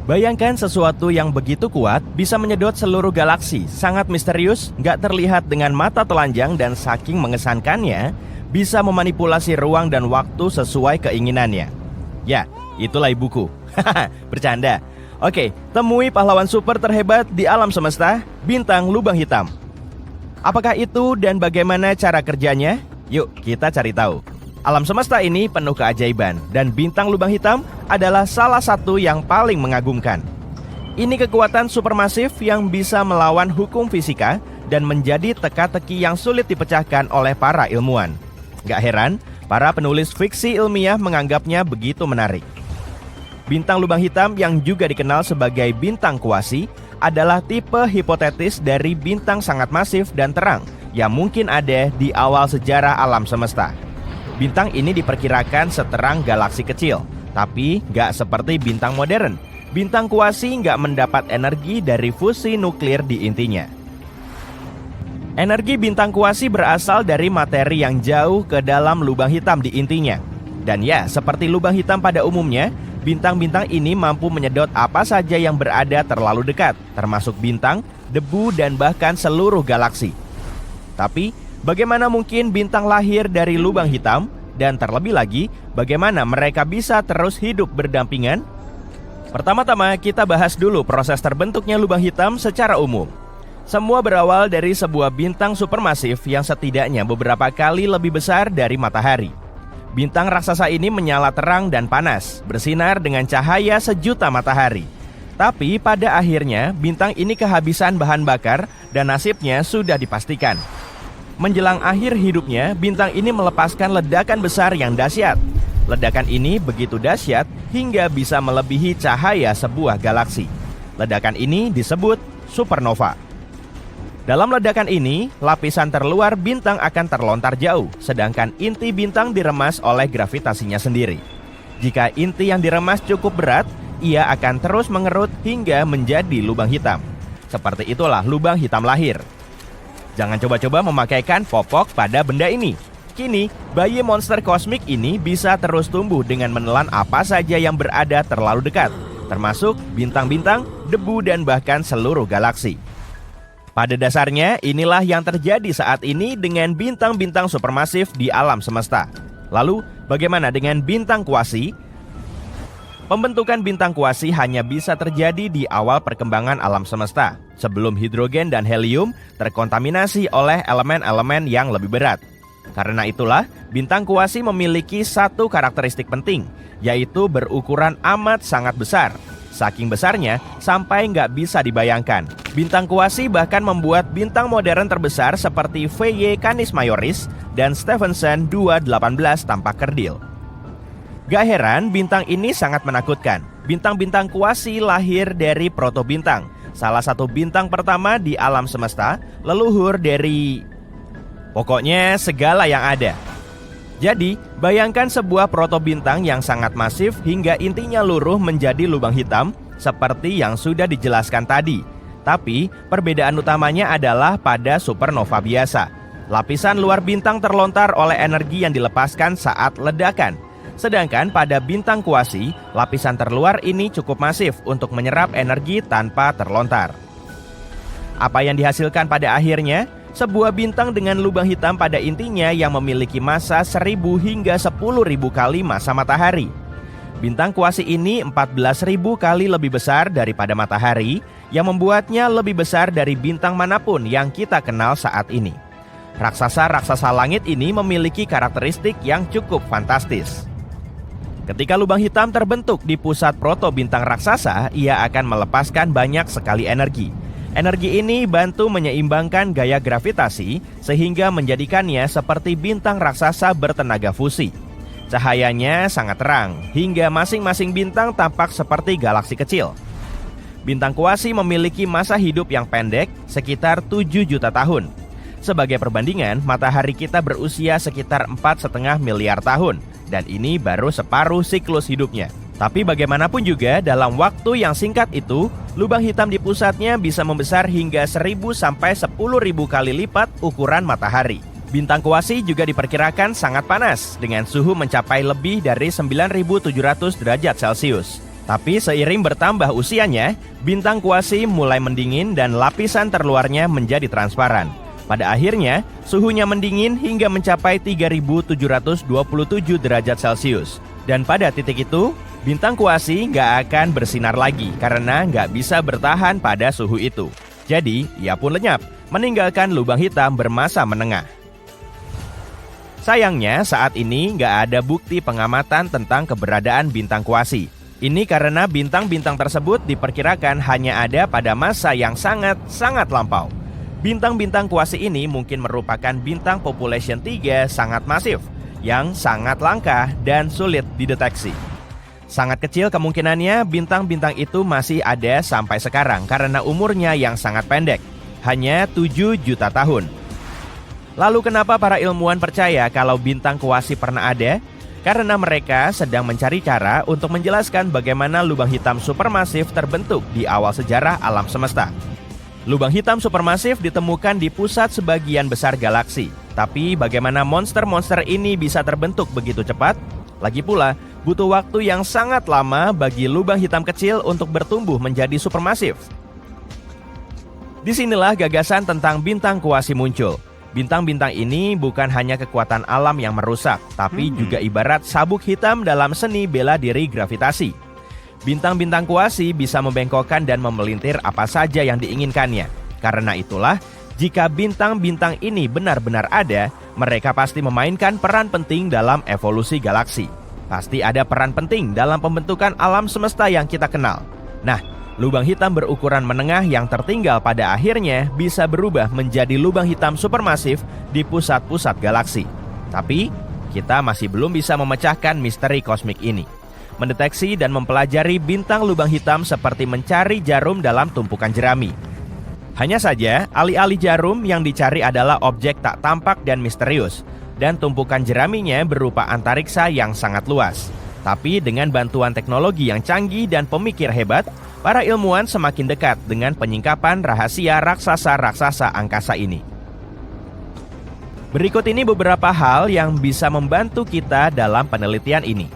Bayangkan sesuatu yang begitu kuat bisa menyedot seluruh galaksi, sangat misterius, nggak terlihat dengan mata telanjang dan saking mengesankannya, bisa memanipulasi ruang dan waktu sesuai keinginannya. Ya, itulah ibuku. Bercanda. Oke, temui pahlawan super terhebat di alam semesta, bintang lubang hitam. Apakah itu dan bagaimana cara kerjanya? Yuk kita cari tahu. Alam semesta ini penuh keajaiban dan bintang lubang hitam adalah salah satu yang paling mengagumkan. Ini kekuatan supermasif yang bisa melawan hukum fisika dan menjadi teka-teki yang sulit dipecahkan oleh para ilmuwan. Gak heran, para penulis fiksi ilmiah menganggapnya begitu menarik. Bintang lubang hitam yang juga dikenal sebagai bintang kuasi adalah tipe hipotetis dari bintang sangat masif dan terang yang mungkin ada di awal sejarah alam semesta. Bintang ini diperkirakan seterang galaksi kecil, tapi nggak seperti bintang modern. Bintang kuasi nggak mendapat energi dari fusi nuklir di intinya. Energi bintang kuasi berasal dari materi yang jauh ke dalam lubang hitam di intinya. Dan ya, seperti lubang hitam pada umumnya, bintang-bintang ini mampu menyedot apa saja yang berada terlalu dekat, termasuk bintang, debu, dan bahkan seluruh galaksi. Tapi, bagaimana mungkin bintang lahir dari lubang hitam? Dan terlebih lagi, bagaimana mereka bisa terus hidup berdampingan? Pertama-tama, kita bahas dulu proses terbentuknya lubang hitam secara umum. Semua berawal dari sebuah bintang supermasif yang setidaknya beberapa kali lebih besar dari matahari. Bintang raksasa ini menyala terang dan panas, bersinar dengan cahaya sejuta matahari. Tapi pada akhirnya, bintang ini kehabisan bahan bakar dan nasibnya sudah dipastikan. Menjelang akhir hidupnya, bintang ini melepaskan ledakan besar yang dahsyat. Ledakan ini begitu dahsyat hingga bisa melebihi cahaya sebuah galaksi. Ledakan ini disebut supernova. Dalam ledakan ini, lapisan terluar bintang akan terlontar jauh, sedangkan inti bintang diremas oleh gravitasinya sendiri. Jika inti yang diremas cukup berat, ia akan terus mengerut hingga menjadi lubang hitam. Seperti itulah lubang hitam lahir. Jangan coba-coba memakaikan popok pada benda ini. Kini, bayi monster kosmik ini bisa terus tumbuh dengan menelan apa saja yang berada terlalu dekat, termasuk bintang-bintang, debu, dan bahkan seluruh galaksi. Pada dasarnya, inilah yang terjadi saat ini dengan bintang-bintang supermasif di alam semesta. Lalu, bagaimana dengan bintang kuasi? Pembentukan bintang kuasi hanya bisa terjadi di awal perkembangan alam semesta, sebelum hidrogen dan helium terkontaminasi oleh elemen-elemen yang lebih berat. Karena itulah, bintang kuasi memiliki satu karakteristik penting, yaitu berukuran amat sangat besar. Saking besarnya, sampai nggak bisa dibayangkan. Bintang kuasi bahkan membuat bintang modern terbesar seperti VY Canis Majoris dan Stephenson 218 tampak kerdil. Gak heran bintang ini sangat menakutkan. Bintang-bintang kuasi lahir dari protobintang, salah satu bintang pertama di alam semesta, leluhur dari... pokoknya segala yang ada. Jadi, bayangkan sebuah protobintang yang sangat masif hingga intinya luruh menjadi lubang hitam seperti yang sudah dijelaskan tadi. Tapi, perbedaan utamanya adalah pada supernova biasa. Lapisan luar bintang terlontar oleh energi yang dilepaskan saat ledakan. Sedangkan pada bintang kuasi, lapisan terluar ini cukup masif untuk menyerap energi tanpa terlontar. Apa yang dihasilkan pada akhirnya? Sebuah bintang dengan lubang hitam pada intinya yang memiliki massa 1000 hingga 10.000 kali massa matahari. Bintang kuasi ini 14.000 kali lebih besar daripada matahari, yang membuatnya lebih besar dari bintang manapun yang kita kenal saat ini. Raksasa-raksasa langit ini memiliki karakteristik yang cukup fantastis. Ketika lubang hitam terbentuk di pusat protobintang raksasa, ia akan melepaskan banyak sekali energi. Energi ini bantu menyeimbangkan gaya gravitasi sehingga menjadikannya seperti bintang raksasa bertenaga fusi. Cahayanya sangat terang hingga masing-masing bintang tampak seperti galaksi kecil. Bintang kuasi memiliki masa hidup yang pendek, sekitar 7 juta tahun. Sebagai perbandingan, matahari kita berusia sekitar 4,5 miliar tahun, dan ini baru separuh siklus hidupnya. Tapi bagaimanapun juga, dalam waktu yang singkat itu, lubang hitam di pusatnya bisa membesar hingga 1.000 sampai 10.000 kali lipat ukuran matahari. Bintang kuasi juga diperkirakan sangat panas, dengan suhu mencapai lebih dari 9.700 derajat Celcius. Tapi seiring bertambah usianya, bintang kuasi mulai mendingin dan lapisan terluarnya menjadi transparan. Pada akhirnya, suhunya mendingin hingga mencapai 3.727 derajat Celcius. Dan pada titik itu, bintang kuasi nggak akan bersinar lagi karena nggak bisa bertahan pada suhu itu. Jadi, ia pun lenyap, meninggalkan lubang hitam bermassa menengah. Sayangnya, saat ini nggak ada bukti pengamatan tentang keberadaan bintang kuasi. Ini karena bintang-bintang tersebut diperkirakan hanya ada pada masa yang sangat lampau. Bintang-bintang kuasi ini mungkin merupakan bintang population 3 sangat masif, yang sangat langka dan sulit dideteksi. Sangat kecil kemungkinannya bintang-bintang itu masih ada sampai sekarang karena umurnya yang sangat pendek, hanya 7 juta tahun. Lalu kenapa para ilmuwan percaya kalau bintang kuasi pernah ada? Karena mereka sedang mencari cara untuk menjelaskan bagaimana lubang hitam supermasif terbentuk di awal sejarah alam semesta. Lubang hitam supermasif ditemukan di pusat sebagian besar galaksi. Tapi bagaimana monster-monster ini bisa terbentuk begitu cepat? Lagi pula, butuh waktu yang sangat lama bagi lubang hitam kecil untuk bertumbuh menjadi supermasif. Disinilah gagasan tentang bintang kuasi muncul. Bintang-bintang ini bukan hanya kekuatan alam yang merusak, tapi juga ibarat sabuk hitam dalam seni bela diri gravitasi. Bintang-bintang kuasi bisa membengkokkan dan memelintir apa saja yang diinginkannya. Karena itulah, jika bintang-bintang ini benar-benar ada, mereka pasti memainkan peran penting dalam evolusi galaksi. Pasti ada peran penting dalam pembentukan alam semesta yang kita kenal. Nah, lubang hitam berukuran menengah yang tertinggal pada akhirnya bisa berubah menjadi lubang hitam supermasif di pusat-pusat galaksi. Tapi, kita masih belum bisa memecahkan misteri kosmik ini. Mendeteksi dan mempelajari bintang lubang hitam seperti mencari jarum dalam tumpukan jerami. Hanya saja, alih-alih jarum yang dicari adalah objek tak tampak dan misterius, dan tumpukan jeraminya berupa antariksa yang sangat luas. Tapi dengan bantuan teknologi yang canggih dan pemikir hebat, para ilmuwan semakin dekat dengan penyingkapan rahasia raksasa-raksasa angkasa ini. Berikut ini beberapa hal yang bisa membantu kita dalam penelitian ini.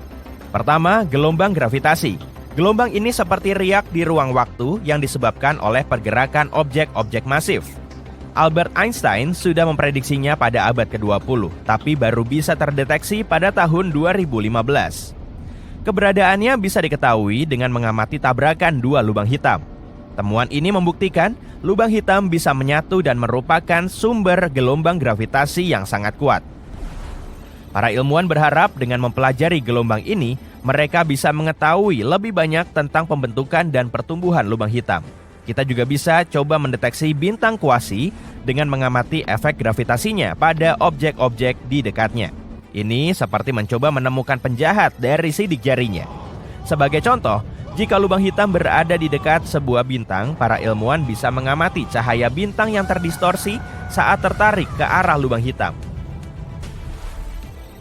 Pertama, gelombang gravitasi. Gelombang ini seperti riak di ruang waktu yang disebabkan oleh pergerakan objek-objek masif. Albert Einstein sudah memprediksinya pada abad ke-20, tapi baru bisa terdeteksi pada tahun 2015. Keberadaannya bisa diketahui dengan mengamati tabrakan dua lubang hitam. Temuan ini membuktikan lubang hitam bisa menyatu dan merupakan sumber gelombang gravitasi yang sangat kuat. Para ilmuwan berharap dengan mempelajari gelombang ini, mereka bisa mengetahui lebih banyak tentang pembentukan dan pertumbuhan lubang hitam. Kita juga bisa coba mendeteksi bintang kuasi dengan mengamati efek gravitasinya pada objek-objek di dekatnya. Ini seperti mencoba menemukan penjahat dari sidik jarinya. Sebagai contoh, jika lubang hitam berada di dekat sebuah bintang, para ilmuwan bisa mengamati cahaya bintang yang terdistorsi saat tertarik ke arah lubang hitam.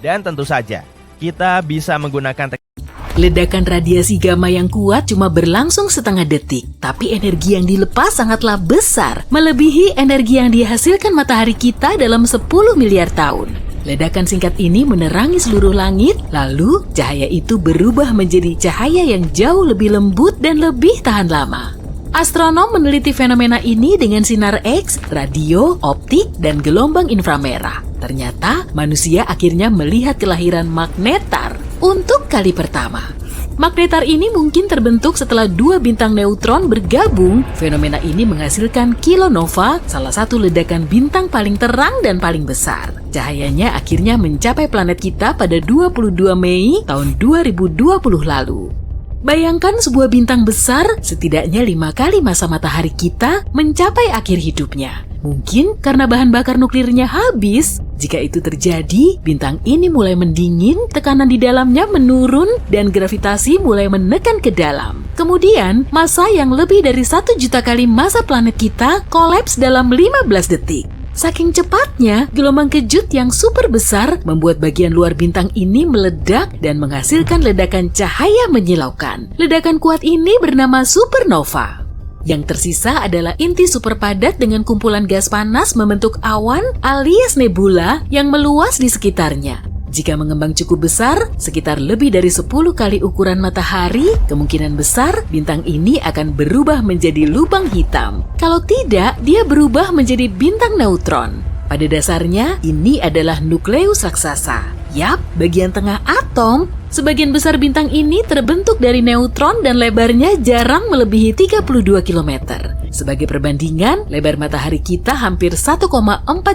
Dan tentu saja, kita bisa menggunakan Ledakan radiasi gamma yang kuat cuma berlangsung setengah detik, tapi energi yang dilepas sangatlah besar, melebihi energi yang dihasilkan matahari kita dalam 10 miliar tahun. Ledakan singkat ini menerangi seluruh langit, lalu cahaya itu berubah menjadi cahaya yang jauh lebih lembut dan lebih tahan lama. Astronom meneliti fenomena ini dengan sinar X, radio, optik, dan gelombang inframerah. Ternyata manusia akhirnya melihat kelahiran magnetar untuk kali pertama. Magnetar ini mungkin terbentuk setelah dua bintang neutron bergabung. Fenomena ini menghasilkan kilonova, salah satu ledakan bintang paling terang dan paling besar. Cahayanya akhirnya mencapai planet kita pada 22 Mei tahun 2020 lalu. Bayangkan sebuah bintang besar setidaknya 5 kali masa matahari kita mencapai akhir hidupnya. Mungkin karena bahan bakar nuklirnya habis. Jika itu terjadi, bintang ini mulai mendingin, tekanan di dalamnya menurun, dan gravitasi mulai menekan ke dalam. Kemudian, massa yang lebih dari 1 juta kali massa planet kita kolaps dalam 15 detik. Saking cepatnya, gelombang kejut yang super besar membuat bagian luar bintang ini meledak dan menghasilkan ledakan cahaya menyilaukan. Ledakan kuat ini bernama supernova. Yang tersisa adalah inti super padat dengan kumpulan gas panas membentuk awan alias nebula yang meluas di sekitarnya. Jika mengembang cukup besar, sekitar lebih dari 10 kali ukuran matahari, kemungkinan besar bintang ini akan berubah menjadi lubang hitam. Kalau tidak, dia berubah menjadi bintang neutron. Pada dasarnya, ini adalah nukleus raksasa. Yap, bagian tengah atom. Sebagian besar bintang ini terbentuk dari neutron dan lebarnya jarang melebihi 32 km. Sebagai perbandingan, lebar matahari kita hampir 1,4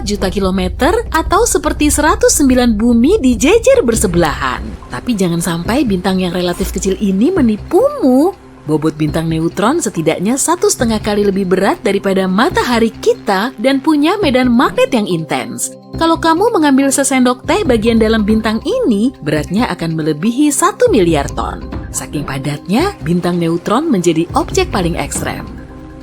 juta kilometer atau seperti 109 bumi dijejer bersebelahan. Tapi jangan sampai bintang yang relatif kecil ini menipumu. Bobot bintang neutron setidaknya 1,5 kali lebih berat daripada matahari kita dan punya medan magnet yang intens. Kalau kamu mengambil sesendok teh bagian dalam bintang ini, beratnya akan melebihi 1 miliar ton. Saking padatnya, bintang neutron menjadi objek paling ekstrem.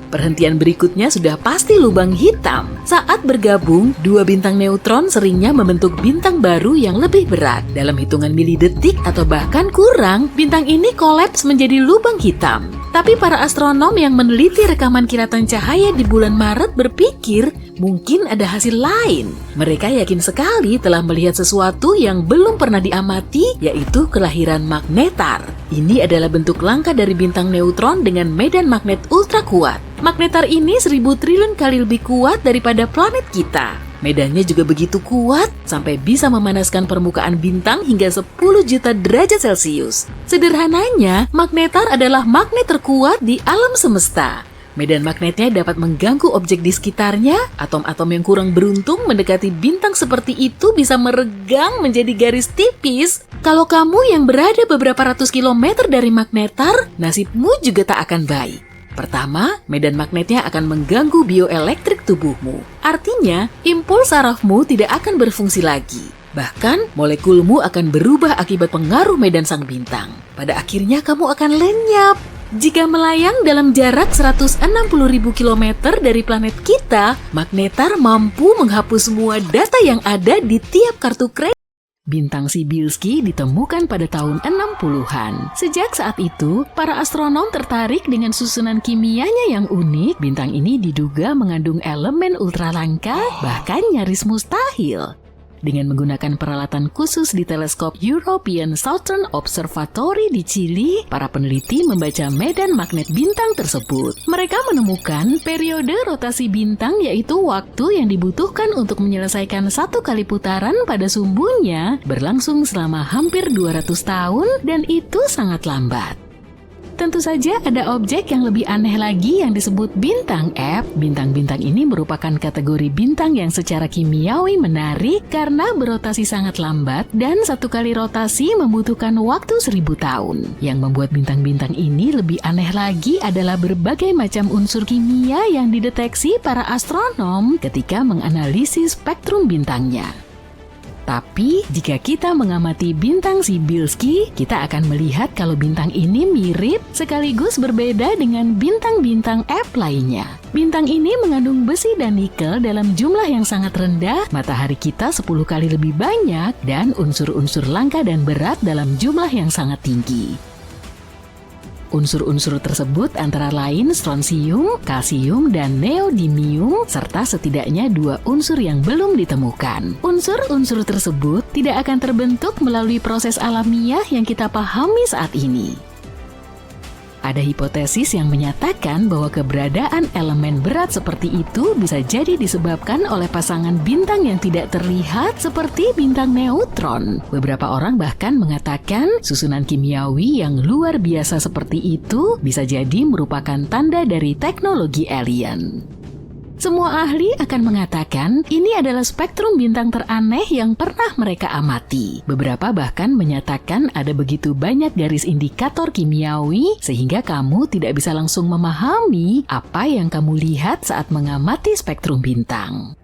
Perhentian berikutnya sudah pasti lubang hitam. Saat bergabung, dua bintang neutron seringnya membentuk bintang baru yang lebih berat. Dalam hitungan milidetik atau bahkan kurang, bintang ini kolaps menjadi lubang hitam. Tapi para astronom yang meneliti rekaman kilatan cahaya di bulan Maret berpikir mungkin ada hasil lain. Mereka yakin sekali telah melihat sesuatu yang belum pernah diamati, yaitu kelahiran magnetar. Ini adalah bentuk langka dari bintang neutron dengan medan magnet ultra kuat. Magnetar ini 1000 triliun kali lebih kuat daripada planet kita. Medannya juga begitu kuat sampai bisa memanaskan permukaan bintang hingga 10 juta derajat Celcius. Sederhananya, magnetar adalah magnet terkuat di alam semesta. Medan magnetnya dapat mengganggu objek di sekitarnya. Atom-atom yang kurang beruntung mendekati bintang seperti itu bisa meregang menjadi garis tipis. Kalau kamu yang berada beberapa ratus kilometer dari magnetar, nasibmu juga tak akan baik. Pertama, medan magnetnya akan mengganggu bioelektrik tubuhmu. Artinya, impuls sarafmu tidak akan berfungsi lagi. Bahkan, molekulmu akan berubah akibat pengaruh medan sang bintang. Pada akhirnya kamu akan lenyap. Jika melayang dalam jarak 160.000 km dari planet kita, magnetar mampu menghapus semua data yang ada di tiap kartu kredit. Bintang Cybulski ditemukan pada tahun 60-an. Sejak saat itu, para astronom tertarik dengan susunan kimianya yang unik. Bintang ini diduga mengandung elemen ultralangka, bahkan nyaris mustahil. Dengan menggunakan peralatan khusus di teleskop European Southern Observatory di Chili, para peneliti membaca medan magnet bintang tersebut. Mereka menemukan periode rotasi bintang, yaitu waktu yang dibutuhkan untuk menyelesaikan satu kali putaran pada sumbunya, berlangsung selama hampir 200 tahun dan itu sangat lambat. Tentu saja ada objek yang lebih aneh lagi yang disebut bintang F. Bintang-bintang ini merupakan kategori bintang yang secara kimiawi menarik karena berotasi sangat lambat dan satu kali rotasi membutuhkan waktu 1000 tahun. Yang membuat bintang-bintang ini lebih aneh lagi adalah berbagai macam unsur kimia yang dideteksi para astronom ketika menganalisis spektrum bintangnya. Tapi, jika kita mengamati bintang Cybulski, kita akan melihat kalau bintang ini mirip sekaligus berbeda dengan bintang-bintang F lainnya. Bintang ini mengandung besi dan nikel dalam jumlah yang sangat rendah, matahari kita 10 kali lebih banyak, dan unsur-unsur langka dan berat dalam jumlah yang sangat tinggi. Unsur-unsur tersebut antara lain strontium, kalsium, dan neodymium, serta setidaknya 2 unsur yang belum ditemukan. Unsur-unsur tersebut tidak akan terbentuk melalui proses alamiah yang kita pahami saat ini. Ada hipotesis yang menyatakan bahwa keberadaan elemen berat seperti itu bisa jadi disebabkan oleh pasangan bintang yang tidak terlihat seperti bintang neutron. Beberapa orang bahkan mengatakan susunan kimiawi yang luar biasa seperti itu bisa jadi merupakan tanda dari teknologi alien. Semua ahli akan mengatakan ini adalah spektrum bintang teraneh yang pernah mereka amati. Beberapa bahkan menyatakan ada begitu banyak garis indikator kimiawi sehingga kamu tidak bisa langsung memahami apa yang kamu lihat saat mengamati spektrum bintang.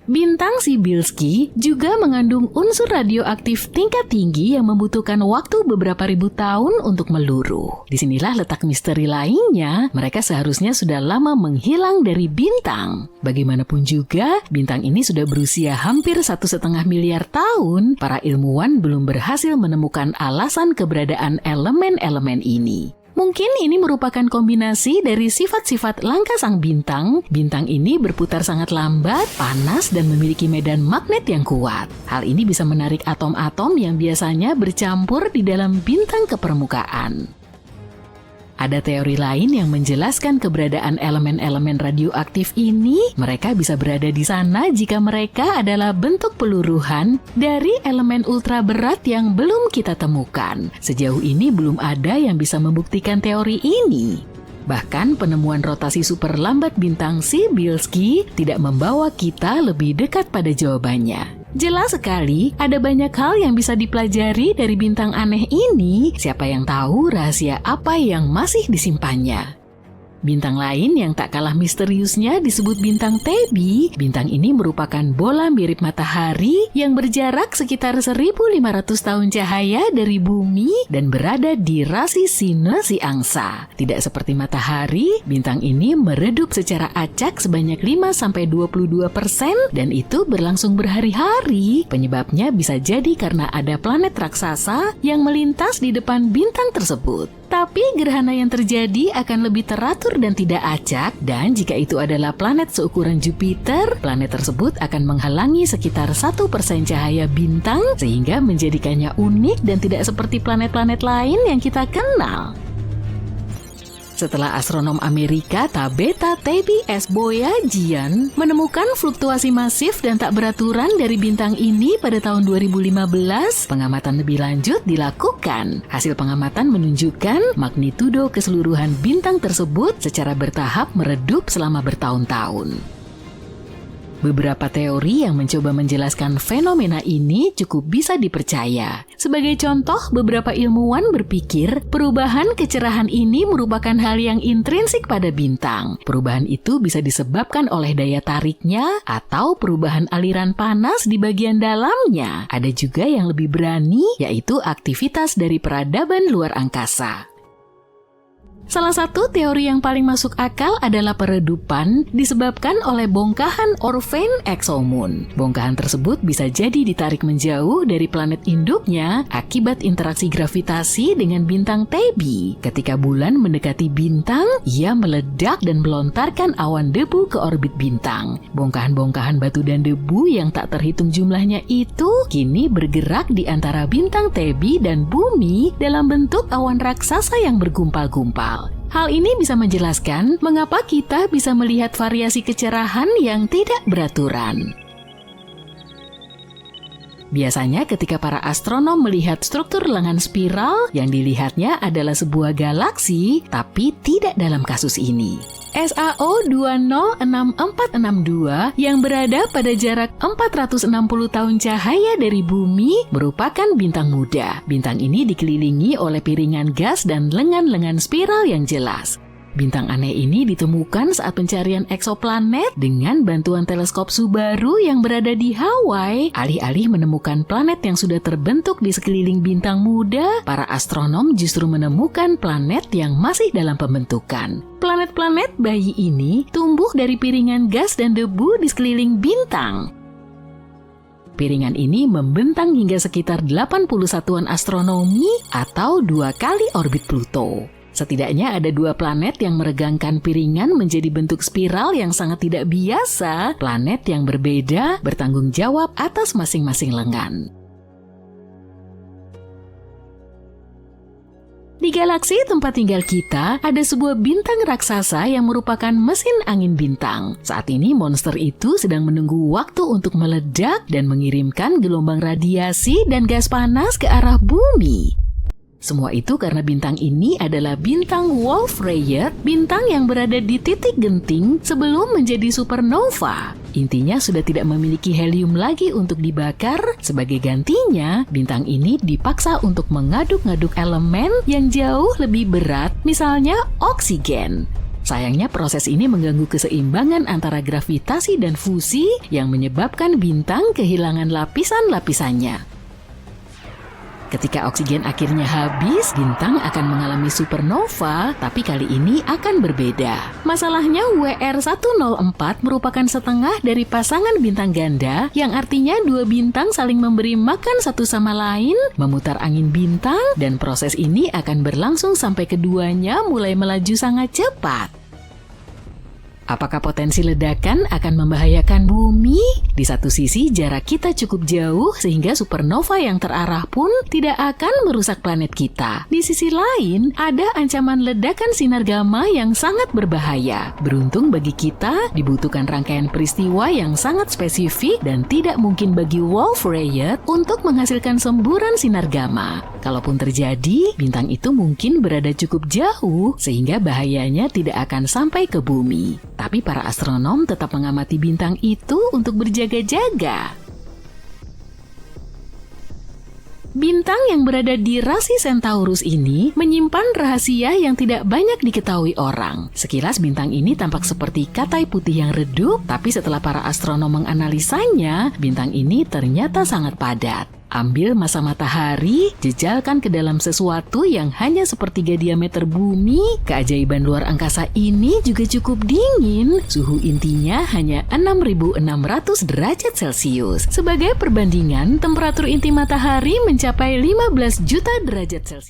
Bintang Cybulski juga mengandung unsur radioaktif tingkat tinggi yang membutuhkan waktu beberapa ribu tahun untuk meluruh. Disinilah letak misteri lainnya, mereka seharusnya sudah lama menghilang dari bintang. Bagaimanapun juga, bintang ini sudah berusia hampir 1,5 miliar tahun, para ilmuwan belum berhasil menemukan alasan keberadaan elemen-elemen ini. Mungkin ini merupakan kombinasi dari sifat-sifat langka sang bintang. Bintang ini berputar sangat lambat, panas, dan memiliki medan magnet yang kuat. Hal ini bisa menarik atom-atom yang biasanya bercampur di dalam bintang ke permukaan. Ada teori lain yang menjelaskan keberadaan elemen-elemen radioaktif ini. Mereka bisa berada di sana jika mereka adalah bentuk peluruhan dari elemen ultra berat yang belum kita temukan. Sejauh ini belum ada yang bisa membuktikan teori ini. Bahkan penemuan rotasi super lambat bintang Cybulski tidak membawa kita lebih dekat pada jawabannya. Jelas sekali, ada banyak hal yang bisa dipelajari dari bintang aneh ini. Siapa yang tahu rahasia apa yang masih disimpannya? Bintang lain yang tak kalah misteriusnya disebut bintang Tebi. Bintang ini merupakan bola mirip matahari yang berjarak sekitar 1.500 tahun cahaya dari bumi dan berada di rasi Sinus Angsa. Tidak seperti matahari, bintang ini meredup secara acak sebanyak 5-22% dan itu berlangsung berhari-hari. Penyebabnya bisa jadi karena ada planet raksasa yang melintas di depan bintang tersebut. Tapi gerhana yang terjadi akan lebih teratur dan tidak acak, dan jika itu adalah planet seukuran Jupiter, planet tersebut akan menghalangi sekitar 1% cahaya bintang sehingga menjadikannya unik dan tidak seperti planet-planet lain yang kita kenal. Setelah astronom Amerika Tabitha Tabi S. Boyajian menemukan fluktuasi masif dan tak beraturan dari bintang ini pada tahun 2015, pengamatan lebih lanjut dilakukan. Hasil pengamatan menunjukkan magnitudo keseluruhan bintang tersebut secara bertahap meredup selama bertahun-tahun. Beberapa teori yang mencoba menjelaskan fenomena ini cukup bisa dipercaya. Sebagai contoh, beberapa ilmuwan berpikir perubahan kecerahan ini merupakan hal yang intrinsik pada bintang. Perubahan itu bisa disebabkan oleh daya tariknya atau perubahan aliran panas di bagian dalamnya. Ada juga yang lebih berani, yaitu aktivitas dari peradaban luar angkasa. Salah satu teori yang paling masuk akal adalah peredupan disebabkan oleh bongkahan Orpheus exomoon. Bongkahan tersebut bisa jadi ditarik menjauh dari planet induknya akibat interaksi gravitasi dengan bintang Tebi. Ketika bulan mendekati bintang, ia meledak dan melontarkan awan debu ke orbit bintang. Bongkahan-bongkahan batu dan debu yang tak terhitung jumlahnya itu kini bergerak di antara bintang Tebi dan bumi dalam bentuk awan raksasa yang bergumpal-gumpal. Hal ini bisa menjelaskan mengapa kita bisa melihat variasi kecerahan yang tidak beraturan. Biasanya ketika para astronom melihat struktur lengan spiral, yang dilihatnya adalah sebuah galaksi, tapi tidak dalam kasus ini. SAO 206462 yang berada pada jarak 460 tahun cahaya dari bumi merupakan bintang muda. Bintang ini dikelilingi oleh piringan gas dan lengan-lengan spiral yang jelas. Bintang aneh ini ditemukan saat pencarian eksoplanet dengan bantuan teleskop Subaru yang berada di Hawaii. Alih-alih menemukan planet yang sudah terbentuk di sekeliling bintang muda, para astronom justru menemukan planet yang masih dalam pembentukan. Planet-planet bayi ini tumbuh dari piringan gas dan debu di sekeliling bintang. Piringan ini membentang hingga sekitar 80 satuan astronomi atau 2 kali orbit Pluto. Setidaknya ada 2 planet yang meregangkan piringan menjadi bentuk spiral yang sangat tidak biasa. Planet yang berbeda bertanggung jawab atas masing-masing lengan. Di galaksi tempat tinggal kita, ada sebuah bintang raksasa yang merupakan mesin angin bintang. Saat ini monster itu sedang menunggu waktu untuk meledak dan mengirimkan gelombang radiasi dan gas panas ke arah bumi. Semua itu karena bintang ini adalah bintang Wolf-Rayet, bintang yang berada di titik genting sebelum menjadi supernova. Intinya sudah tidak memiliki helium lagi untuk dibakar. Sebagai gantinya, bintang ini dipaksa untuk mengaduk-ngaduk elemen yang jauh lebih berat, misalnya oksigen. Sayangnya proses ini mengganggu keseimbangan antara gravitasi dan fusi yang menyebabkan bintang kehilangan lapisan-lapisannya. Ketika oksigen akhirnya habis, bintang akan mengalami supernova, tapi kali ini akan berbeda. Masalahnya WR104 merupakan setengah dari pasangan bintang ganda, yang artinya 2 bintang saling memberi makan satu sama lain, memutar angin bintang, dan proses ini akan berlangsung sampai keduanya mulai melaju sangat cepat. Apakah potensi ledakan akan membahayakan bumi? Di satu sisi jarak kita cukup jauh sehingga supernova yang terarah pun tidak akan merusak planet kita. Di sisi lain, ada ancaman ledakan sinar gamma yang sangat berbahaya. Beruntung bagi kita, dibutuhkan rangkaian peristiwa yang sangat spesifik dan tidak mungkin bagi Wolf-Rayet untuk menghasilkan semburan sinar gamma. Kalaupun terjadi, bintang itu mungkin berada cukup jauh sehingga bahayanya tidak akan sampai ke bumi. Tapi para astronom tetap mengamati bintang itu untuk berjaga-jaga. Bintang yang berada di rasi Centaurus ini menyimpan rahasia yang tidak banyak diketahui orang. Sekilas bintang ini tampak seperti katai putih yang redup, tapi setelah para astronom menganalisanya, bintang ini ternyata sangat padat. Ambil massa matahari, jejalkan ke dalam sesuatu yang hanya sepertiga diameter bumi. Keajaiban luar angkasa ini juga cukup dingin. Suhu intinya hanya 6.600 derajat Celcius. Sebagai perbandingan, temperatur inti matahari mencapai 15 juta derajat Celcius.